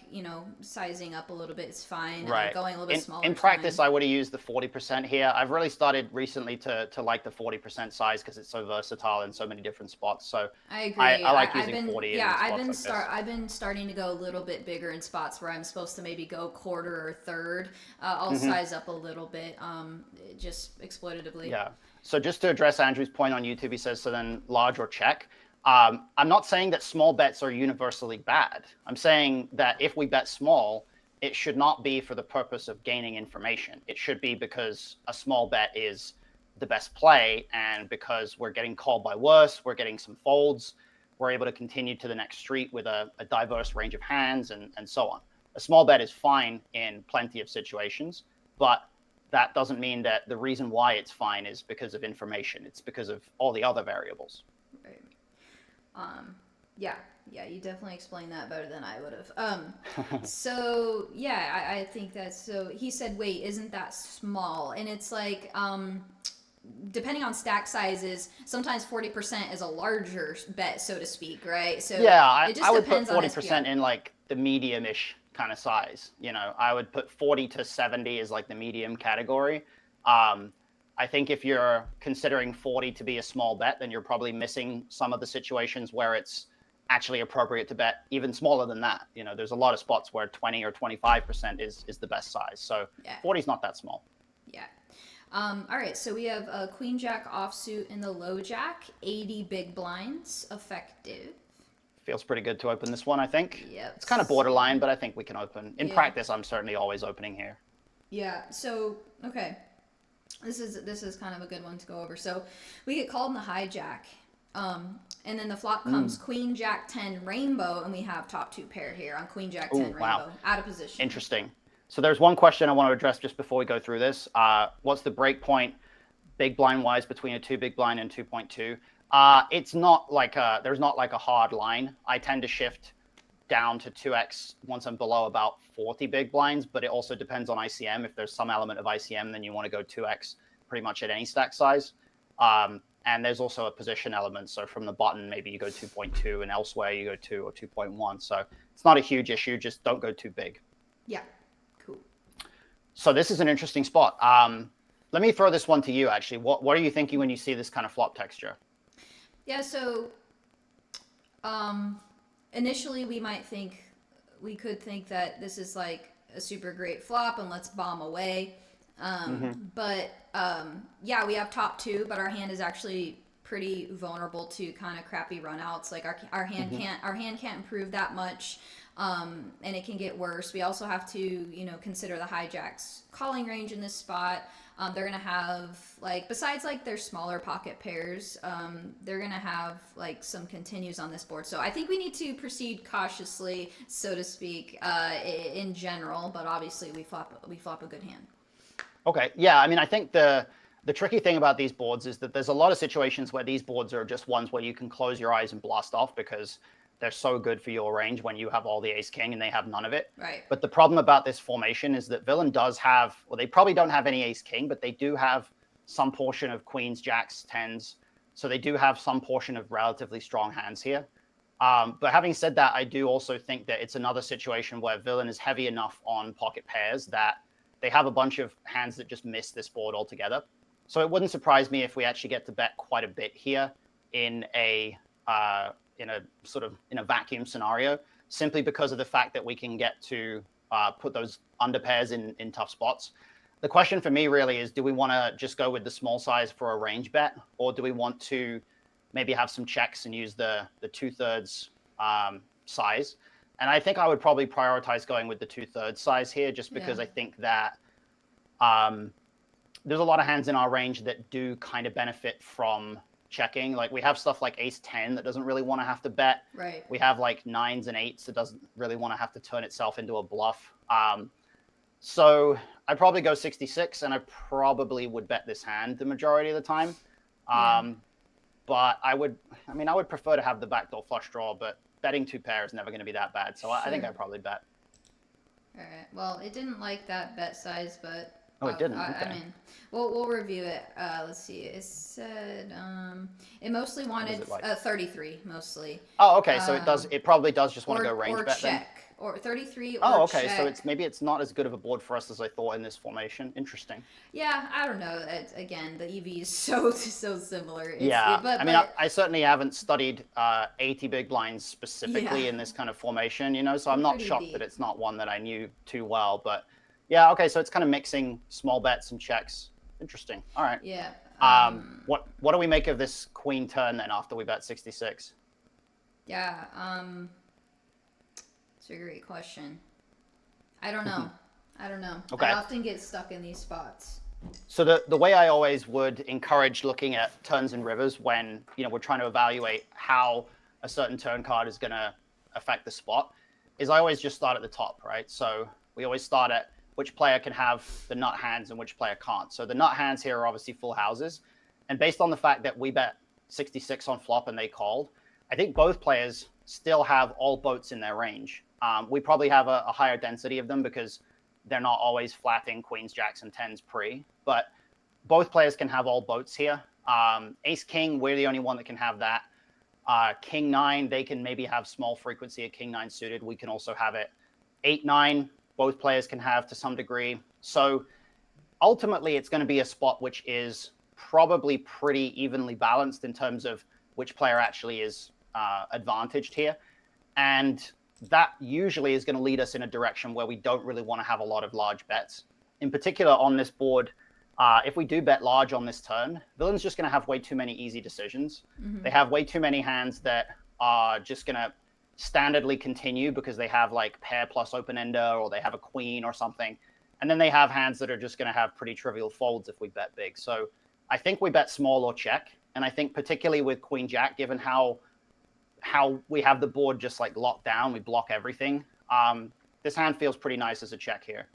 sizing up a little bit. It's fine. Right. Going a little bit smaller. In practice, I would have used the 40% here. I've really started recently to like the 40% size because it's so versatile in so many different spots. So I agree. I like using 40. Yeah, I've been starting to go a little bit bigger in spots where I'm supposed to maybe go quarter or third. I'll size up a little bit, just exploitatively. Yeah. So just to address Andrew's point on YouTube, he says, so then large or check. I'm not saying that small bets are universally bad. I'm saying that if we bet small, it should not be for the purpose of gaining information. It should be because a small bet is the best play, and because we're getting called by worse, we're getting some folds, we're able to continue to the next street with a diverse range of hands and so on. A small bet is fine in plenty of situations, but that doesn't mean that the reason why it's fine is because of information. It's because of all the other variables. Right. Yeah, you definitely explained that better than I would have. So yeah, I think that's so. He said, "Wait, isn't that small?" And it's like, depending on stack sizes, sometimes 40% is a larger bet, so to speak, right? So yeah, it just I would put depends 40% in like the medium-ish kind of size. I would put 40 to 70 as like the medium category. I think if you're considering 40 to be a small bet, then you're probably missing some of the situations where it's actually appropriate to bet even smaller than that. There's a lot of spots where 20 or 25% is the best size. So 40 is not that small. Yeah. All right, so we have a queen jack offsuit in the low jack, 80 big blinds effective. Feels pretty good to open this one, I think. Yep. It's kind of borderline, but I think we can open. In practice, I'm certainly always opening here. Yeah, so, okay. This is kind of a good one to go over. So we get called in the hijack, and then the flop comes queen jack 10 rainbow, and we have top two pair here on queen jack 10 rainbow. Wow. Out of position. Interesting. So there's one question I want to address just before we go through this. What's the break point big blind wise between a 2 big blind and 2.2? It's not like there's not like a hard line. I tend to shift down to 2x once I'm below about 40 big blinds, but it also depends on ICM. If there's some element of ICM, then you want to go 2x pretty much at any stack size. And there's also a position element. So from the button, maybe you go 2.2, and elsewhere you go 2 or 2.1. So it's not a huge issue. Just don't go too big. Yeah, cool. So this is an interesting spot. Let me throw this one to you, actually. What are you thinking when you see this kind of flop texture? Yeah, so initially we could think that this is like a super great flop and let's bomb away. Mm-hmm. But yeah, we have top two, but our hand is actually pretty vulnerable to kind of crappy runouts. Like our hand can't improve that much, and it can get worse. We also have to consider the hijack's calling range in this spot. They're gonna have like besides like their smaller pocket pairs, they're gonna have like some continues on this board. So I think we need to proceed cautiously, so to speak, in general. But obviously we flop a good hand. Okay, yeah, I mean, I think the tricky thing about these boards is that there's a lot of situations where these boards are just ones where you can close your eyes and blast off because they're so good for your range when you have all the ace king and they have none of it. Right. But the problem about this formation is that villain does have, well, they probably don't have any ace king, but they do have some portion of queens, jacks, tens. So they do have some portion of relatively strong hands here. But having said that, I do also think that it's another situation where villain is heavy enough on pocket pairs that they have a bunch of hands that just miss this board altogether. So it wouldn't surprise me if we actually get to bet quite a bit here in a vacuum scenario, simply because of the fact that we can get to put those under pairs in tough spots. The question for me really is, do we want to just go with the small size for a range bet, or do we want to maybe have some checks and use the 2/3 size? And I think I would probably prioritize going with the 2/3 size here, just because I think that there's a lot of hands in our range that do kind of benefit from checking. Like we have stuff like ace 10 that doesn't really want to have to bet. Right. We have like 9s and 8s that doesn't really want to have to turn itself into a bluff. So I'd probably go 66, and I probably would bet this hand the majority of the time. But I would prefer to have the backdoor flush draw, but betting 2 pair is never going to be that bad. So I think I'd probably bet. All right. Well, it didn't like that bet size, but oh, it didn't. I mean, we'll review it. Let's see. It said it mostly wanted like? 33 mostly. Oh, okay. So it probably does just want to go range bet check. then. Or 33 or Oh, okay. check. So maybe it's not as good of a board for us as I thought in this formation. Interesting. Yeah, I don't know. Again, the EV is so similar. I certainly haven't studied 80 big blinds specifically in this kind of formation, so I'm not shocked that it's not one that I knew too well. But yeah, okay, so it's kind of mixing small bets and checks. Interesting. All right. Yeah. What do we make of this queen turn then after we bet 66? Yeah. It's a great question. I don't know. Okay. I often get stuck in these spots. So the way I always would encourage looking at turns and rivers when we're trying to evaluate how a certain turn card is going to affect the spot is I always just start at the top, right? So we always start at which player can have the nut hands and which player can't. So the nut hands here are obviously full houses, and based on the fact that we bet 66 on flop and they called, I think both players still have all boats in their range. We probably have a higher density of them because they're not always flatting queens, jacks, and tens pre, but both players can have all boats here. Ace king, we're the only one that can have that. King 9, they can maybe have small frequency of king 9 suited. We can also have it. 8-9, both players can have to some degree. So ultimately, it's going to be a spot which is probably pretty evenly balanced in terms of which player actually is advantaged here. And that usually is going to lead us in a direction where we don't really want to have a lot of large bets. In particular, on this board, if we do bet large on this turn, villain's just going to have way too many easy decisions. Mm-hmm. They have way too many hands that are just going to standardly continue because they have like pair plus open-ender, or they have a queen or something. And then they have hands that are just going to have pretty trivial folds if we bet big. So I think we bet small or check. And I think particularly with queen jack, given how we have the board just like locked down, we block everything. This hand feels pretty nice as a check here.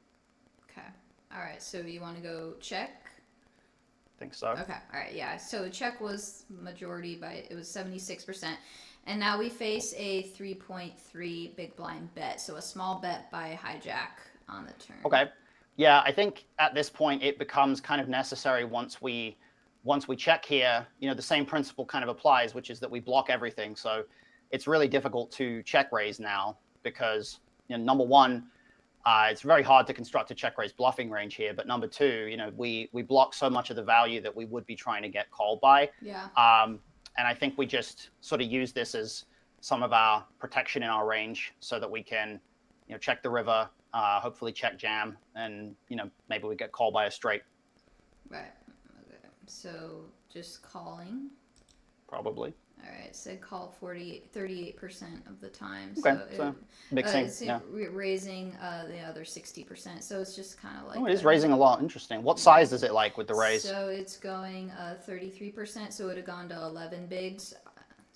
Okay. All right. So you want to go check? I think so. Okay. All right. Yeah. So check was majority it was 76%. And now we face a 3.3 big blind bet. So a small bet by hijack on the turn. Okay. Yeah. I think at this point it becomes kind of necessary once we check here, the same principle kind of applies, which is that we block everything. So it's really difficult to check raise now because, number one, it's very hard to construct a check raise bluffing range here. But number two, we block so much of the value that we would be trying to get called by. Yeah. And I think we just sort of use this as some of our protection in our range so that we can, check the river, hopefully check jam, and maybe we get called by a straight. Right. Okay. So just calling. Probably. All right. So call 38% of the time. Okay, So, so mixing. Yeah. Raising the other 60%. So it's just kind of like. Oh, it is raising a lot. Interesting. What size is it like with the raise? So it's going 33%. So it would have gone to 11 bigs.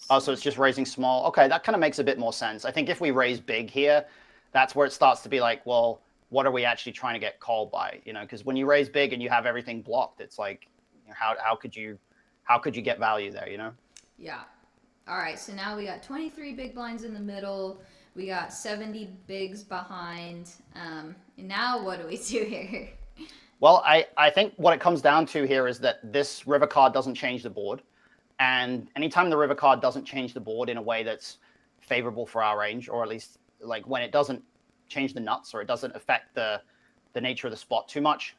Oh, so it's just raising small. Okay, that kind of makes a bit more sense. I think if we raise big here, that's where it starts to be like, well, what are we actually trying to get called by? Because when you raise big and you have everything blocked, it's like, how could you get value there? Yeah. All right. So now we got 23 big blinds in the middle. We got 70 bigs behind. And now what do we do here? Well, I think what it comes down to here is that this river card doesn't change the board. And anytime the river card doesn't change the board in a way that's favorable for our range, or at least like when it doesn't change the nuts or it doesn't affect the nature of the spot too much,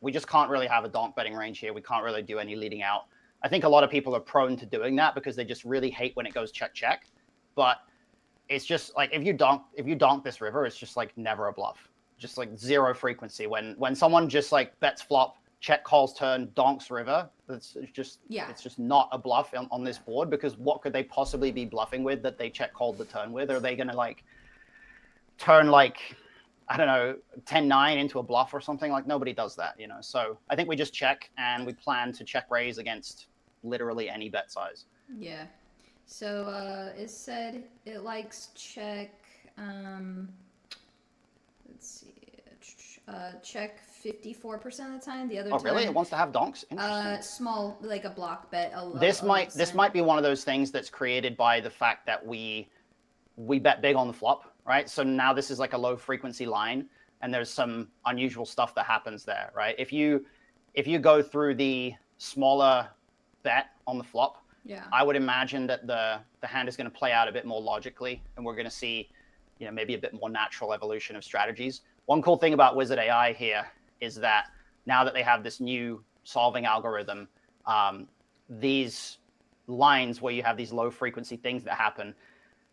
we just can't really have a donk betting range here. We can't really do any leading out. I think a lot of people are prone to doing that because they just really hate when it goes check check. But it's just like if you donk this river, it's just like never a bluff. Just like zero frequency. When someone just like bets flop, check calls turn, donks river, it's just not a bluff on this board, because what could they possibly be bluffing with that they check called the turn with? Are they gonna like turn like, I don't know, 10-9 into a bluff or something? Like nobody does that, So I think we just check, and we plan to check raise against literally any bet size. Yeah. So it said it likes check. Let's see. Check 54% of the time. The other. Oh, really? It wants to have donks? Interesting. Small, like a block bet. This might be one of those things that's created by the fact that we bet big on the flop, right? So now this is like a low frequency line, and there's some unusual stuff that happens there, right? If you go through the smaller bet on the flop, I would imagine that the hand is going to play out a bit more logically, and we're going to see, maybe a bit more natural evolution of strategies. One cool thing about Wizard AI here is that now that they have this new solving algorithm, these lines where you have these low frequency things that happen,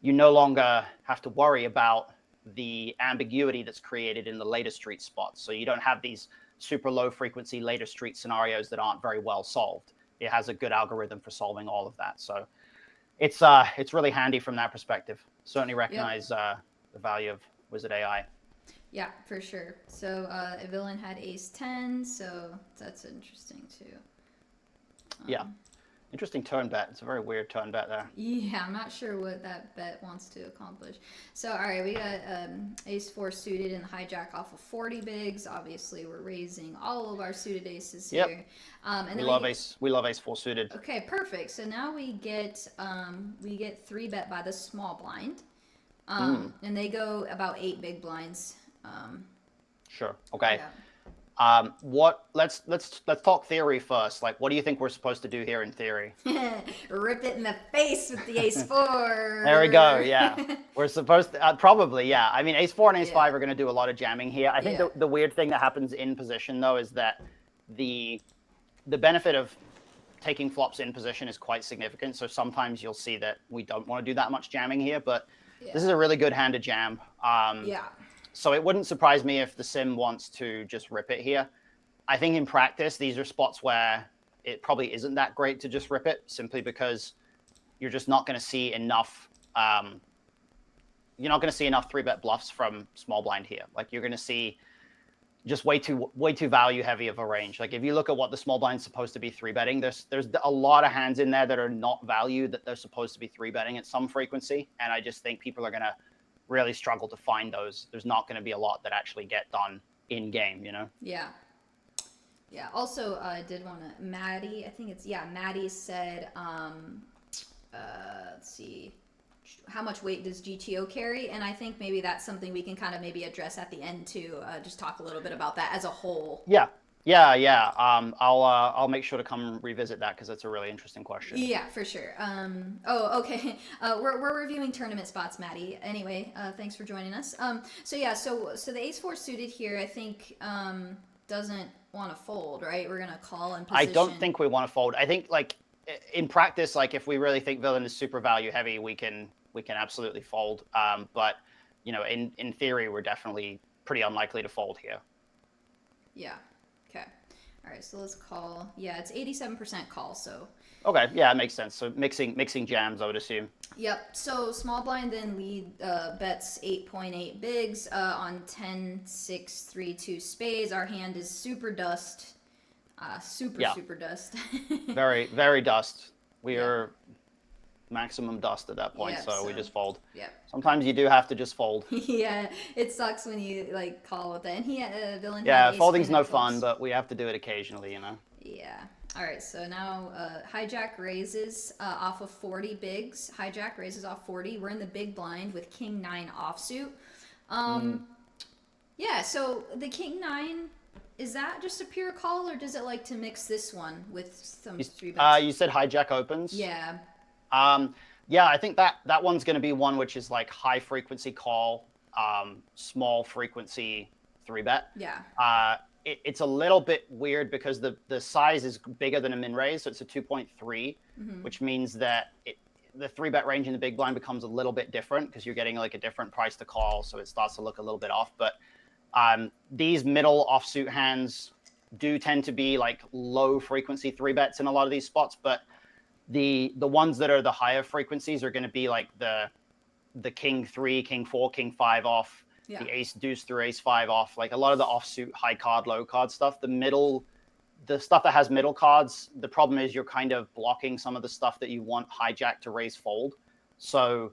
you no longer have to worry about the ambiguity that's created in the later street spots. So you don't have these super low frequency later street scenarios that aren't very well solved. It has a good algorithm for solving all of that. So it's really handy from that perspective. Certainly recognize the value of Wizard AI. Yeah, for sure. So a villain had ace 10, so that's interesting too. Yeah. Interesting turn bet. It's a very weird turn bet there. Yeah, I'm not sure what that bet wants to accomplish. So, all right, we got ace 4 suited and hijack off of 40 bigs. Obviously, we're raising all of our suited aces here. And we love ace 4 suited. Okay, perfect. So now we get 3 bet by the small blind. And they go about 8 big blinds. Sure. Okay. Yeah. Let's talk theory first. Like, what do you think we're supposed to do here in theory? Rip it in the face with the ace 4. There we go. Yeah, we're supposed to probably. Yeah, I mean, ace 4 and ace 5 are going to do a lot of jamming here. I think the weird thing that happens in position though is that the benefit of taking flops in position is quite significant. So sometimes you'll see that we don't want to do that much jamming here, but this is a really good hand to jam. So it wouldn't surprise me if the sim wants to just rip it here. I think in practice, these are spots where it probably isn't that great to just rip it, simply because you're just not going to see enough. You're not going to see enough 3-bet bluffs from small blind here. Like, you're going to see just way too value heavy of a range. Like, if you look at what the small blind's supposed to be 3-betting, there's a lot of hands in there that are not valued that they're supposed to be 3-betting at some frequency, and I just think people are going to really struggle to find those. There's not going to be a lot that actually get done in game, Yeah. Also, I did want to, Maddie said, let's see, how much weight does GTO carry? And I think maybe that's something we can kind of maybe address at the end too. Just talk a little bit about that as a whole. Yeah. I'll make sure to come revisit that, because it's a really interesting question. Yeah, for sure. Okay. We're reviewing tournament spots, Maddie. Anyway, thanks for joining us. So the ace 4 suited here, I think, doesn't want to fold, right? We're gonna call in position. I don't think we want to fold. I think, like, in practice, like, if we really think villain is super value heavy, we can absolutely fold. But in theory, we're definitely pretty unlikely to fold here. Yeah. Okay. All right. So let's call. Yeah, it's 87% call. So. Okay. Yeah, it makes sense. So mixing jams, I would assume. Yep. So small blind then lead bets 8.8 bigs on 10, 6, 3, 2 spades. Our hand is super dust. Super dust. Very, very dust. We are maximum dust at that point, so we just fold. Yeah. Sometimes you do have to just fold. Yeah, it sucks when you like call with it. And he villain. Yeah, folding's no fun, but we have to do it occasionally, you know. Yeah. All right. So now hijack raises off of 40 bigs. Hijack raises off 40. We're in the big blind with king 9 offsuit. Yeah. So the king 9. Is that just a pure call, or does it like to mix this one with some 3-bets? You said hijack opens. Yeah. Yeah, I think that one's going to be one which is like high frequency call, small frequency 3-bet. Yeah. It's a little bit weird because the size is bigger than a min raise, so it's a 2.3, which means that the 3-bet range in the big blind becomes a little bit different because you're getting like a different price to call, so it starts to look a little bit off. But these middle offsuit hands do tend to be like low frequency 3-bets in a lot of these spots, but the ones that are the higher frequencies are going to be like the king 3, king 4, king 5 off, the ace deuce through ace 5 off, like a lot of the offsuit high card, low card stuff. The stuff that has middle cards, the problem is you're kind of blocking some of the stuff that you want hijack to raise fold. So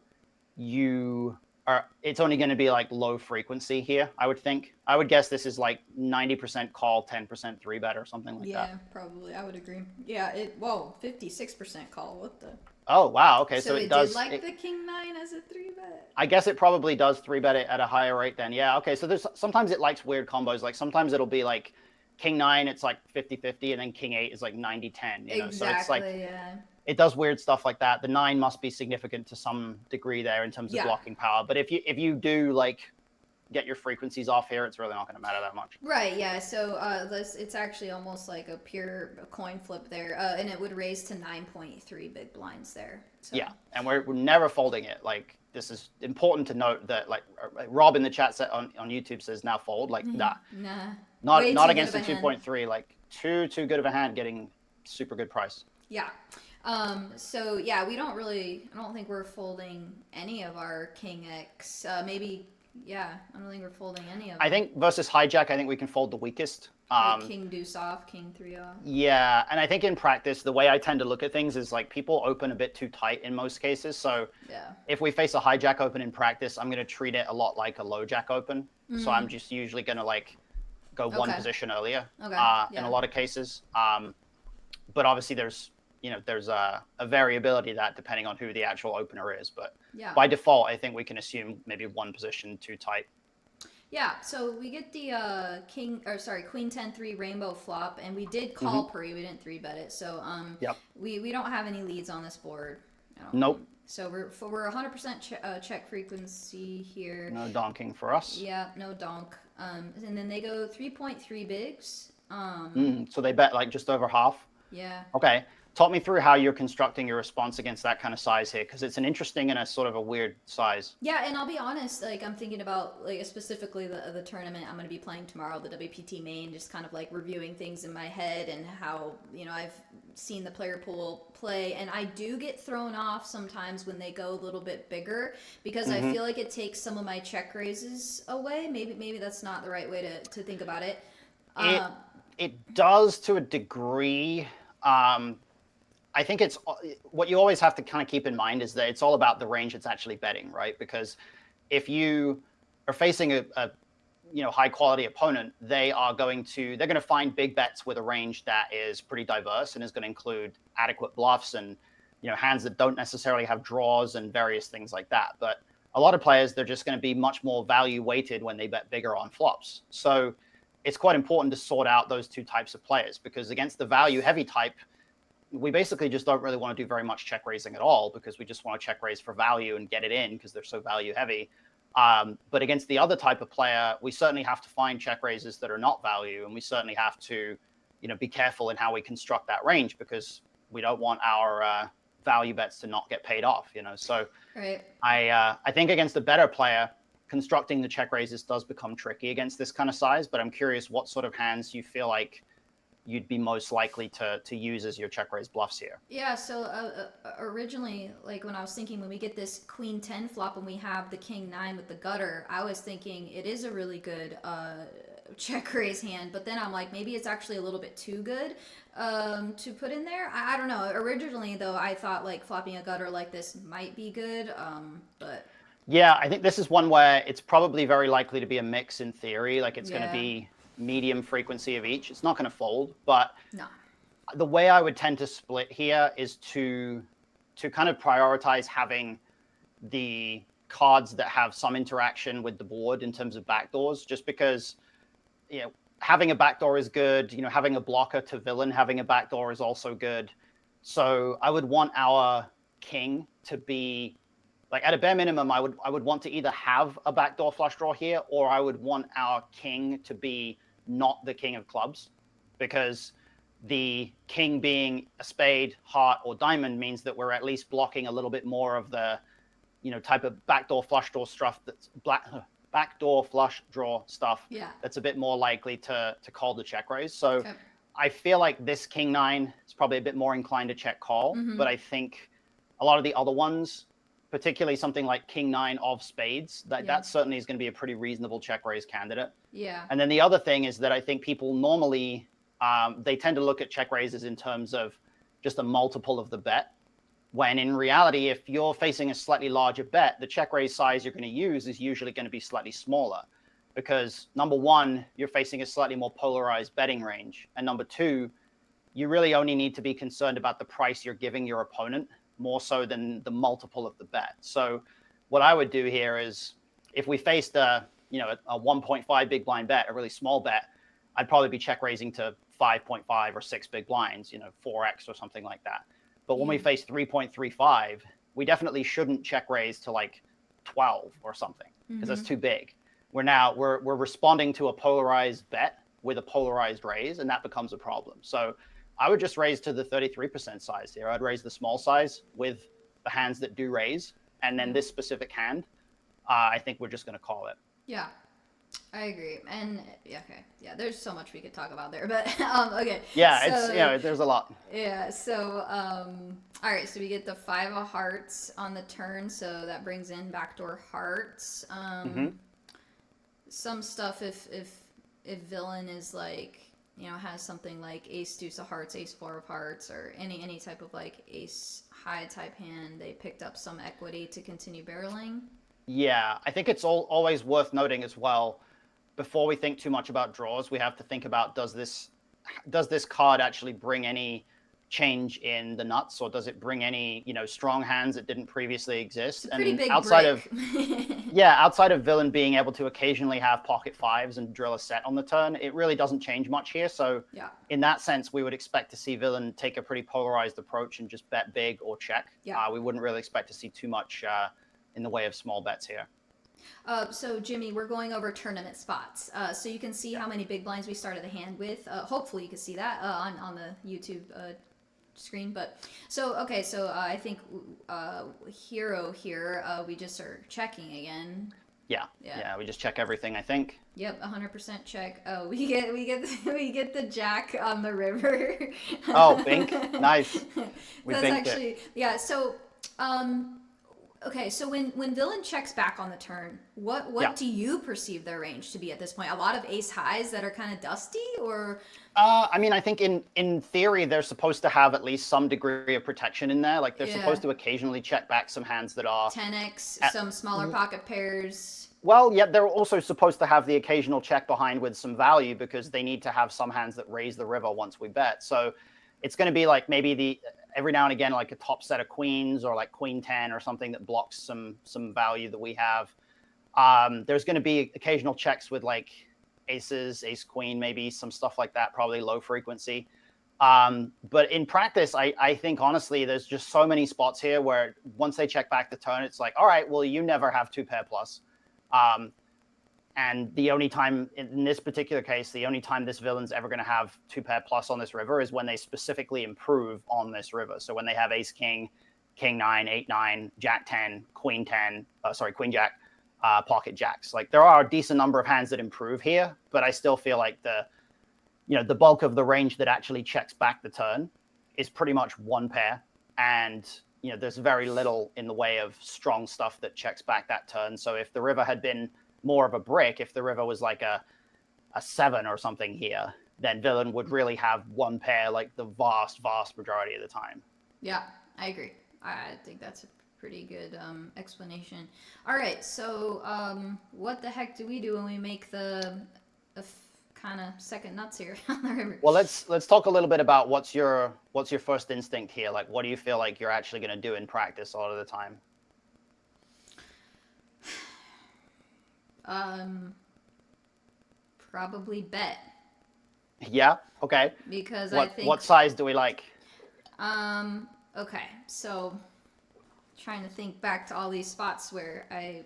it's only going to be like low frequency here, I would think. I would guess this is like 90% call, 10% 3-bet or something like that. Yeah, probably. I would agree. Yeah, 56% call. What the? Oh, wow. Okay, so it does. The king 9 as a 3-bet? I guess it probably does 3-bet it at a higher rate then. Yeah, okay. So sometimes it likes weird combos. Like sometimes it'll be like king 9, it's like 50-50, and then king 8 is like 90-10. You know? Exactly, so it's like, yeah. It does weird stuff like that. The 9 must be significant to some degree there in terms of blocking power. But if you do like get your frequencies off here, it's really not going to matter that much. Right. Yeah. So it's actually almost like a pure coin flip there, and it would raise to 9.3 big blinds there. So. Yeah, and we're never folding it. Like this is important to note that like Rob in the chat set on YouTube says now fold. Like nah, not against the 2.3. Like too good of a hand getting super good price. Yeah. So yeah, I don't think we're folding any of our king X. Maybe, yeah, I don't think we're folding any of them. I think versus hijack, I think we can fold the weakest. Like king deuce off, king 3 off. Yeah, and I think in practice, the way I tend to look at things is like people open a bit too tight in most cases. So if we face a hijack open in practice, I'm going to treat it a lot like a low jack open. So I'm just usually going to like go one position earlier in a lot of cases. But obviously there's a variability that depending on who the actual opener is. But by default, I think we can assume maybe one position too tight. Yeah, so we get the queen 10-3 rainbow flop, and we did call pre, we didn't 3-bet it. So we don't have any leads on this board. Nope. So we're 100% check frequency here. No donking for us. Yeah, no donk. And then they go 3.3 bigs. So they bet like just over half. Yeah. Okay. Talk me through how you're constructing your response against that kind of size here, because it's an interesting and a sort of a weird size. Yeah, and I'll be honest, like I'm thinking about like specifically the tournament I'm going to be playing tomorrow, the WPT main, just kind of like reviewing things in my head and how, I've seen the player pool play, and I do get thrown off sometimes when they go a little bit bigger because I feel like it takes some of my check raises away. Maybe that's not the right way to think about it. It does to a degree. I think it's what you always have to kind of keep in mind is that it's all about the range it's actually betting, right? Because if you are facing a high quality opponent, they're going to find big bets with a range that is pretty diverse and is going to include adequate bluffs and hands that don't necessarily have draws and various things like that. But a lot of players, they're just going to be much more value weighted when they bet bigger on flops. So it's quite important to sort out those two types of players, because against the value heavy type, we basically just don't really want to do very much check raising at all, because we just want to check raise for value and get it in because they're so value heavy. But against the other type of player, we certainly have to find check raises that are not value, and we certainly have to, be careful in how we construct that range, because we don't want our value bets to not get paid off. So right. I think against a better player, constructing the check raises does become tricky against this kind of size, but I'm curious what sort of hands you feel like you'd be most likely to use as your check raise bluffs here. Yeah, so originally, like when I was thinking when we get this queen 10 flop and we have the king 9 with the gutter, I was thinking it is a really good check raise hand, but then I'm like, maybe it's actually a little bit too good to put in there. I don't know. Originally, though, I thought like flopping a gutter like this might be good, but... Yeah, I think this is one where it's probably very likely to be a mix in theory. Like it's going to be medium frequency of each. It's not going to fold, but the way I would tend to split here is to kind of prioritize having the cards that have some interaction with the board in terms of backdoors, just because, you know, having a backdoor is good. You know, having a blocker to villain, having a backdoor is also good. So I would want our king to be, like, at a bare minimum, I would want to either have a backdoor flush draw here, or I would want our king to be not the king of clubs, because the king being a spade, heart, or diamond means that we're at least blocking a little bit more of the, you know, type of backdoor flush draw stuff that's backdoor flush draw stuff that's a bit more likely to call the check raise. So I feel like this king 9 is probably a bit more inclined to check call, but I think a lot of the other ones, particularly something like king 9 of spades, that certainly is going to be a pretty reasonable check raise candidate. Yeah. And then the other thing is that I think people normally, they tend to look at check raises in terms of just a multiple of the bet, when in reality, if you're facing a slightly larger bet, the check raise size you're going to use is usually going to be slightly smaller, because number one, you're facing a slightly more polarized betting range. And number two, you really only need to be concerned about the price you're giving your opponent, more so than the multiple of the bet. So what I would do here is, if we faced a 1.5 big blind bet, a really small bet, I'd probably be check raising to 5.5 or 6 big blinds, 4x or something like that. But when we face 3.35, we definitely shouldn't check raise to like 12 or something, because that's too big. We're responding to a polarized bet with a polarized raise, and that becomes a problem. So I would just raise to the 33% size here. I'd raise the small size with the hands that do raise. And then this specific hand, I think we're just going to call it. Yeah, I agree. And there's so much we could talk about there, but okay. Yeah, so, there's a lot. Yeah, so all right, so we get the 5 of hearts on the turn, so that brings in backdoor hearts. Some stuff if villain is like, has something like ace deuce of hearts, ace 4 of hearts, or any type of like ace high type hand, they picked up some equity to continue barreling. Yeah, I think it's always worth noting as well, before we think too much about draws, we have to think about, does this card actually bring any change in the nuts, or does it bring any strong hands that didn't previously exist? It's a pretty big outside break. outside of villain being able to occasionally have pocket fives and drill a set on the turn, it really doesn't change much here. So in that sense, we would expect to see villain take a pretty polarized approach and just bet big or check. We wouldn't really expect to see too much in the way of small bets here. So Jimmy, we're going over tournament spots. So you can see how many big blinds we started the hand with. Hopefully you can see that on the YouTube screen. But so I think Hero here, we just are checking again. Yeah, we just check everything, I think. Yep, 100% check. Oh, we get the jack on the river. Oh, bink. Nice. That's actually it. So okay, so when villain checks back on the turn, what do you perceive their range to be at this point? A lot of ace highs that are kind of dusty, or? I think in theory they're supposed to have at least some degree of protection in there. Like they're supposed to occasionally check back some hands that are 10x, some smaller pocket pairs. Well, yeah, they're also supposed to have the occasional check behind with some value, because they need to have some hands that raise the river once we bet. So it's going to be like maybe every now and again, like a top set of queens, or like queen 10 or something that blocks some value that we have. There's going to be occasional checks with like aces, ace queen, maybe some stuff like that, probably low frequency. But in practice, I think honestly, there's just so many spots here where once they check back the turn, it's like, all right, well, you never have 2 pair plus. And the only time, in this particular case, the only time this villain's ever going to have 2 pair plus on this river is when they specifically improve on this river. So when they have ace king, king 9, 8 9, jack 10, queen 10, queen jack, pocket jacks. Like there are a decent number of hands that improve here, but I still feel like the bulk of the range that actually checks back the turn is pretty much one pair, and there's very little in the way of strong stuff that checks back that turn. So if the river had been more of a brick, if the river was like a 7 or something here, then villain would really have one pair like the vast majority of the time. Yeah, I agree. I think that's a pretty good explanation. All right, so what the heck do we do when we make the kind of second nuts here on the river? Well, let's talk a little bit about what's your first instinct here. Like, what do you feel like you're actually going to do in practice a lot of the time? Probably bet. Yeah. Okay. Because I think. What size do we like? Okay. So, trying to think back to all these spots where I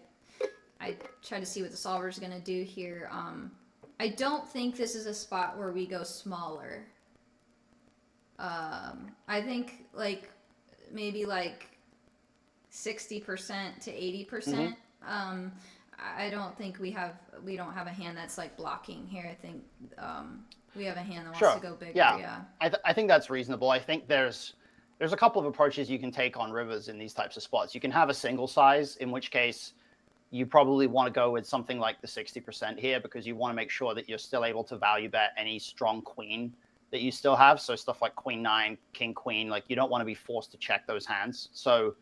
try to see what the solver is going to do here. I don't think this is a spot where we go smaller. I think maybe 60% to 80%. Mm-hmm. I don't think we don't have a hand that's blocking here. I think we have a hand that wants to go bigger. Yeah. I think that's reasonable. I think there's a couple of approaches you can take on rivers in these types of spots. You can have a single size, in which case you probably want to go with something like the 60% here, because you want to make sure that you're still able to value bet any strong queen that you still have. So stuff like queen 9, king queen, you don't want to be forced to check those hands. So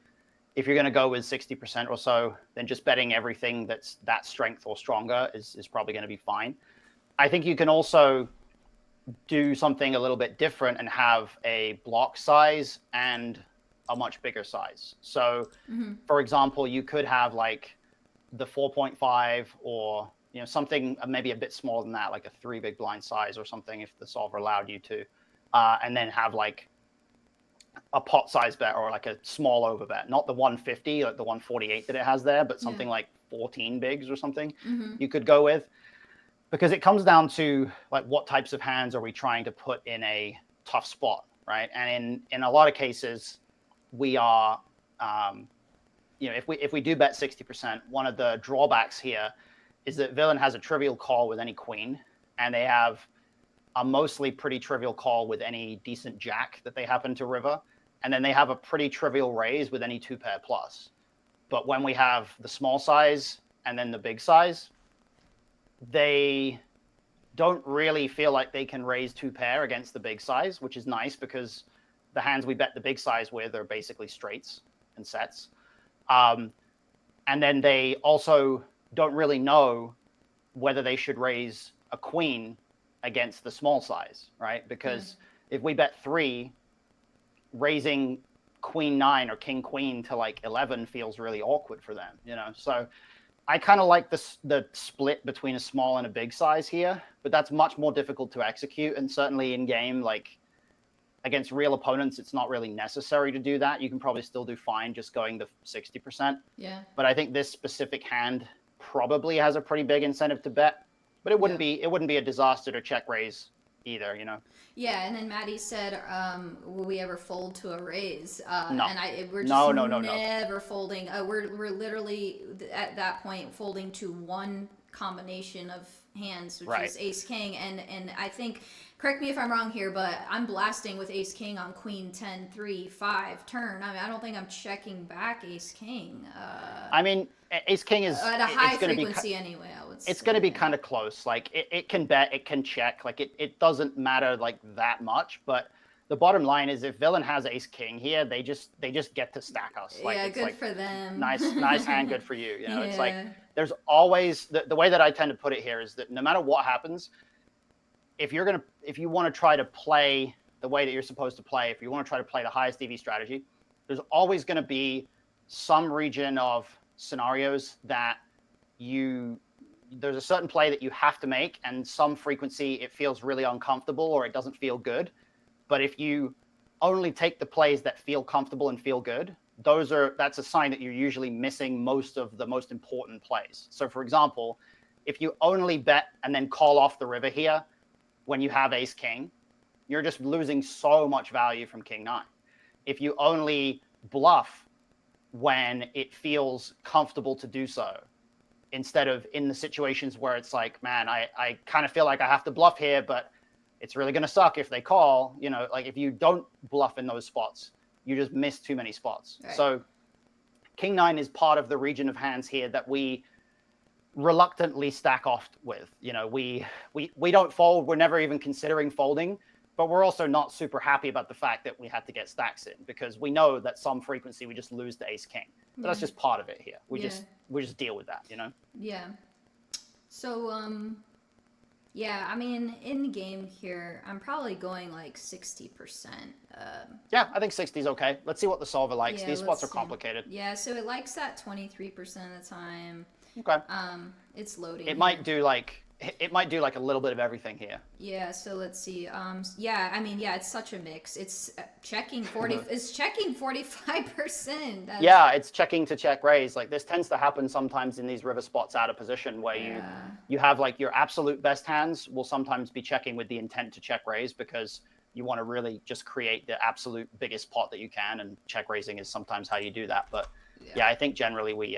if you're going to go with 60% or so, then just betting everything that's that strength or stronger is probably going to be fine. I think you can also do something a little bit different and have a block size and a much bigger size. So, for example, you could have the 4.5 or something maybe a bit smaller than that, like a 3 big blind size or something, if the solver allowed you to, and then have a pot size bet or a small over bet, not the 150, like the 148 that it has there, but something like 14 bigs or something you could go with, because it comes down to what types of hands are we trying to put in a tough spot, right? And in a lot of cases, we are if we do bet 60%, one of the drawbacks here is that villain has a trivial call with any queen, and they have a mostly pretty trivial call with any decent jack that they happen to river, and then they have a pretty trivial raise with any 2-pair plus. But when we have the small size and then the big size, they don't really feel like they can raise 2-pair against the big size, which is nice because the hands we bet the big size with are basically straights and sets. And then they also don't really know whether they should raise a queen against the small size, right? Because if we bet 3, raising queen 9 or king queen to 11 feels really awkward for them, So I kind of like the split between a small and a big size here, but that's much more difficult to execute. And certainly in game, against real opponents, it's not really necessary to do that. You can probably still do fine just going the 60%. Yeah. But I think this specific hand probably has a pretty big incentive to bet, but it wouldn't be a disaster to check raise either, Yeah, and then Maddie said, "Will we ever fold to a raise?" No. And we're just never folding. We're literally at that point folding to one combination of hands, which is ace king, and I think, correct me if I'm wrong here, but I'm blasting with ace king on queen 10 3 5 turn. I don't think I'm checking back ace king. Ace king is at a high frequency anyway. I would say it's going to be kind of close. It can bet, it can check. It doesn't matter that much. But the bottom line is, if villain has ace king here, they just get to stack us. Good for them. Nice hand, good for you. It's there's always the way that I tend to put it here is that no matter what happens, if you want to try to play the way that you're supposed to play, if you want to try to play the highest EV strategy, there's always going to be some region of scenarios that there's a certain play that you have to make, and some frequency it feels really uncomfortable or it doesn't feel good. But if you only take the plays that feel comfortable and feel good, that's a sign that you're usually missing most of the most important plays. So for example, if you only bet and then call off the river here when you have ace king, you're just losing so much value from king 9. If you only bluff when it feels comfortable to do so, instead of in the situations where it's like, man, I kind of feel like I have to bluff here, but it's really going to suck if they call. You know, like if you don't bluff in those spots, you just miss too many spots. Right. So King 9 is part of the region of hands here that we reluctantly stack off with. You know, we don't fold. We're never even considering folding, but we're also not super happy about the fact that we had to get stacks in, because we know that some frequency we just lose to ace king. But that's just part of it here. We just deal with that, you know? Yeah. So, yeah, I mean, in the game here, I'm probably going like 60%. Yeah, I think 60 is okay. Let's see what the solver likes. These spots are complicated. Yeah, so it likes that 23% of the time. Okay. It's loading. It might do like a little bit of everything here. Yeah, so let's see. Yeah, I mean, yeah, it's such a mix. It's checking 40. It's checking 45%. Yeah, it's checking to check raise. Like this tends to happen sometimes in these river spots out of position, where you have like your absolute best hands will sometimes be checking with the intent to check raise, because you want to really just create the absolute biggest pot that you can, and check raising is sometimes how you do that. But yeah, I think generally we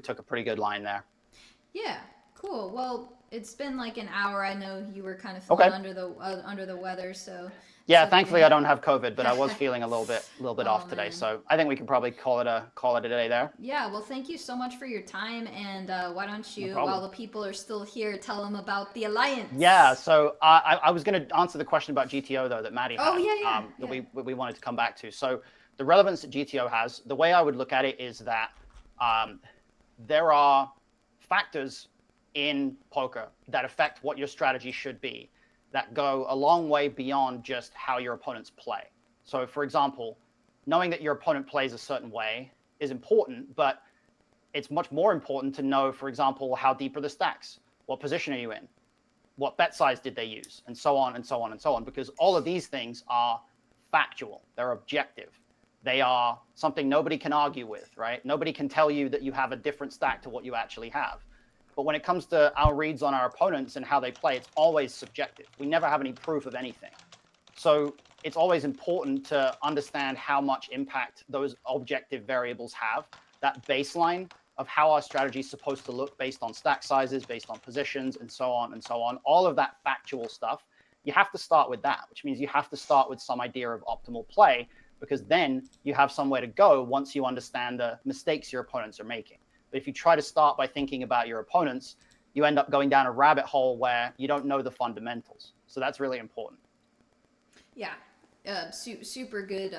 took a pretty good line there. Yeah, cool. Well, it's been like an hour. I know you were kind of feeling under the weather, so. Yeah, thankfully I don't have COVID, but I was feeling a little bit off today, so I think we can probably call it a day there. Yeah, well, thank you so much for your time, and why don't you, while the people are still here, tell them about the Alliance? Yeah, so I was going to answer the question about GTO though that Maddie had. Oh yeah. That we wanted to come back to. So the relevance that GTO has, the way I would look at it is that there are factors in poker that affect what your strategy should be, that go a long way beyond just how your opponents play. So for example, knowing that your opponent plays a certain way is important, but it's much more important to know, for example, how deep are the stacks? What position are you in? What bet size did they use? And so on and so on and so on, because all of these things are factual. They're objective. They are something nobody can argue with, right? Nobody can tell you that you have a different stack to what you actually have. But when it comes to our reads on our opponents and how they play, it's always subjective. We never have any proof of anything. So it's always important to understand how much impact those objective variables have, that baseline of how our strategy is supposed to look based on stack sizes, based on positions, and so on and so on. All of that factual stuff, you have to start with that, which means you have to start with some idea of optimal play, because then you have somewhere to go once you understand the mistakes your opponents are making. But if you try to start by thinking about your opponents, you end up going down a rabbit hole where you don't know the fundamentals. So that's really important. Yeah, super good.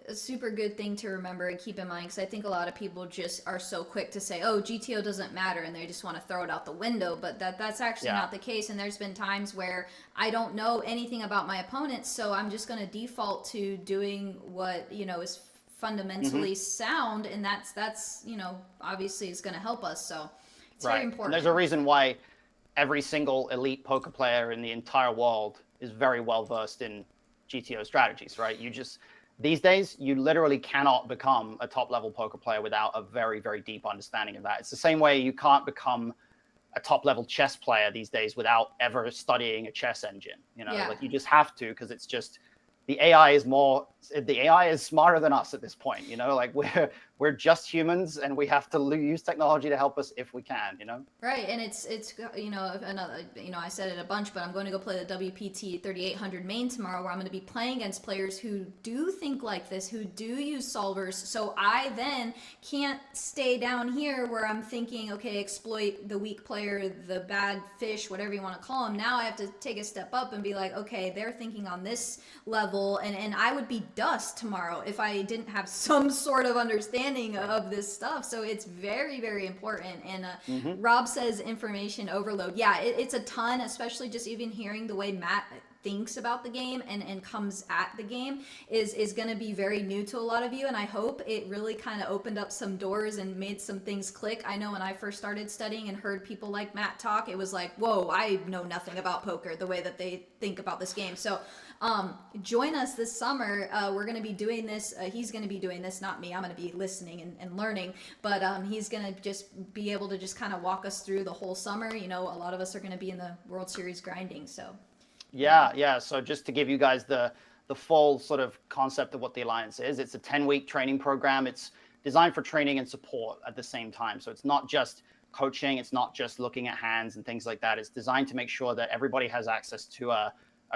A super good thing to remember and keep in mind, because I think a lot of people just are so quick to say, oh, GTO doesn't matter, and they just want to throw it out the window, but that's actually not the case. And there's been times where I don't know anything about my opponents, so I'm just going to default to doing what, you know, is fundamentally sound, and that's you know, obviously is going to help us. So it's very important. And there's a reason why every single elite poker player in the entire world is very well versed in GTO strategies, right? These days, you literally cannot become a top-level poker player without a very, very deep understanding of that. It's the same way you can't become a top-level chess player these days without ever studying a chess engine. You know, like you just have to, because it's just the AI is smarter than us at this point. You know, like we're just humans, and we have to use technology to help us if we can. You know. Right, and it's you know, another, you know, I said it a bunch, but I'm going to go play the WPT 3800 main tomorrow, where I'm going to be playing against players who do think like this, who do use solvers. So I then can't stay down here where I'm thinking, okay, exploit the weak player, the bad fish, whatever you want to call them. Now I have to take a step up and be like, okay, they're thinking on this level, and I would be dust tomorrow if I didn't have some sort of understanding of this stuff. So it's very, very important. And Rob says information overload. Yeah, it's a ton, especially just even hearing the way Matt thinks about the game and comes at the game is going to be very new to a lot of you, and I hope it really kind of opened up some doors and made some things click. I know when I first started studying and heard people like Matt talk, it was like, whoa, I know nothing about poker the way that they think about this game. So join us this summer. We're going to be doing this. He's going to be doing this, not me. I'm going to be listening and learning, but he's going to just be able to just kind of walk us through the whole summer. You know, a lot of us are going to be in the World Series grinding, so. Yeah. So just to give you guys the full sort of concept of what the Alliance is, it's a 10-week training program. It's designed for training and support at the same time. So it's not just coaching. It's not just looking at hands and things like that. It's designed to make sure that everybody has access to a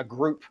group,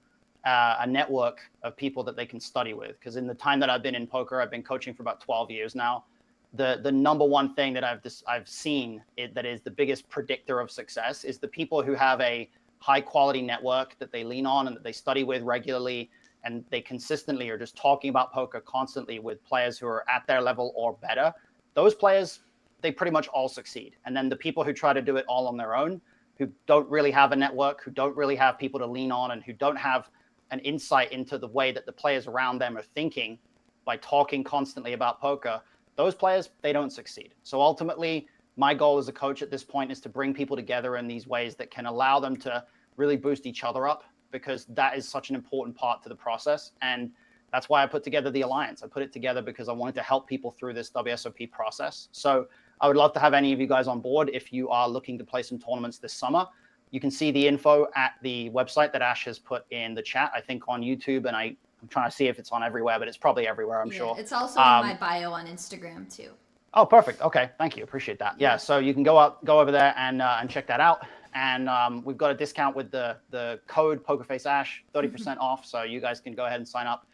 a network of people that they can study with. Because in the time that I've been in poker, I've been coaching for about 12 years now. The number one thing that I've seen that is the biggest predictor of success is the people who have a high quality network that they lean on and that they study with regularly, and they consistently are just talking about poker constantly with players who are at their level or better. Those players, they pretty much all succeed. And then the people who try to do it all on their own, who don't really have a network, who don't really have people to lean on, and who don't have an insight into the way that the players around them are thinking by talking constantly about poker, those players, they don't succeed. So ultimately, my goal as a coach at this point is to bring people together in these ways that can allow them to really boost each other up, because that is such an important part to the process. And that's why I put together the Alliance. I put it together because I wanted to help people through this WSOP process. So I would love to have any of you guys on board if you are looking to play some tournaments this summer. You can see the info at the website that Ash has put in the chat, I think on YouTube, and I'm trying to see if it's on everywhere, but it's probably everywhere, I'm sure. It's also in my bio on Instagram too. Oh, perfect. Okay, thank you. Appreciate that. Yeah, so you can go over there and check that out. And we've got a discount with the code PokerFaceAsh, 30% off. So you guys can go ahead and sign up.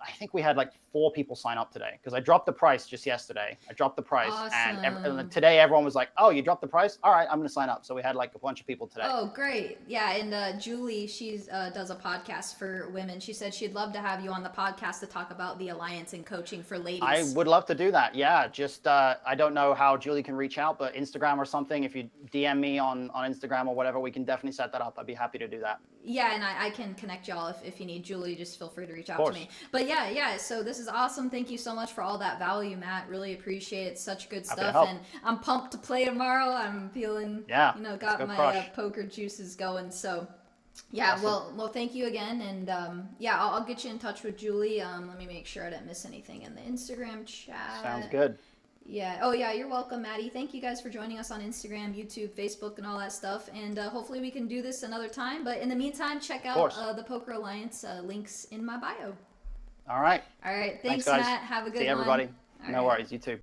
I think we had like 4 people sign up today because I dropped the price just yesterday. I dropped the price. Awesome. And today everyone was like, oh, you dropped the price? All right, I'm going to sign up. So we had like a bunch of people today. Oh, great. Yeah, and Julie, she does a podcast for women. She said she'd love to have you on the podcast to talk about the Alliance and coaching for ladies. I would love to do that. Yeah, just I don't know how Julie can reach out, but Instagram or something, if you DM me on Instagram or whatever, we can definitely set that up. I'd be happy to do that. Yeah, and I can connect y'all if you need. Julie, just feel free to reach out to me. But yeah, so this is awesome. Thank you so much for all that value, Matt. Really appreciate it. Such good stuff. And I'm pumped to play tomorrow. I'm feeling, got my poker juices going. So yeah, awesome. well, thank you again. And I'll get you in touch with Julie. Let me make sure I didn't miss anything in the Instagram chat. Sounds good. Yeah. Oh, yeah. You're welcome, Maddie. Thank you guys for joining us on Instagram, YouTube, Facebook, and all that stuff. And hopefully we can do this another time. But in the meantime, check out the Poker Alliance links in my bio. All right. Thanks, guys. Matt. Have a good one. See everybody. No worries. You too.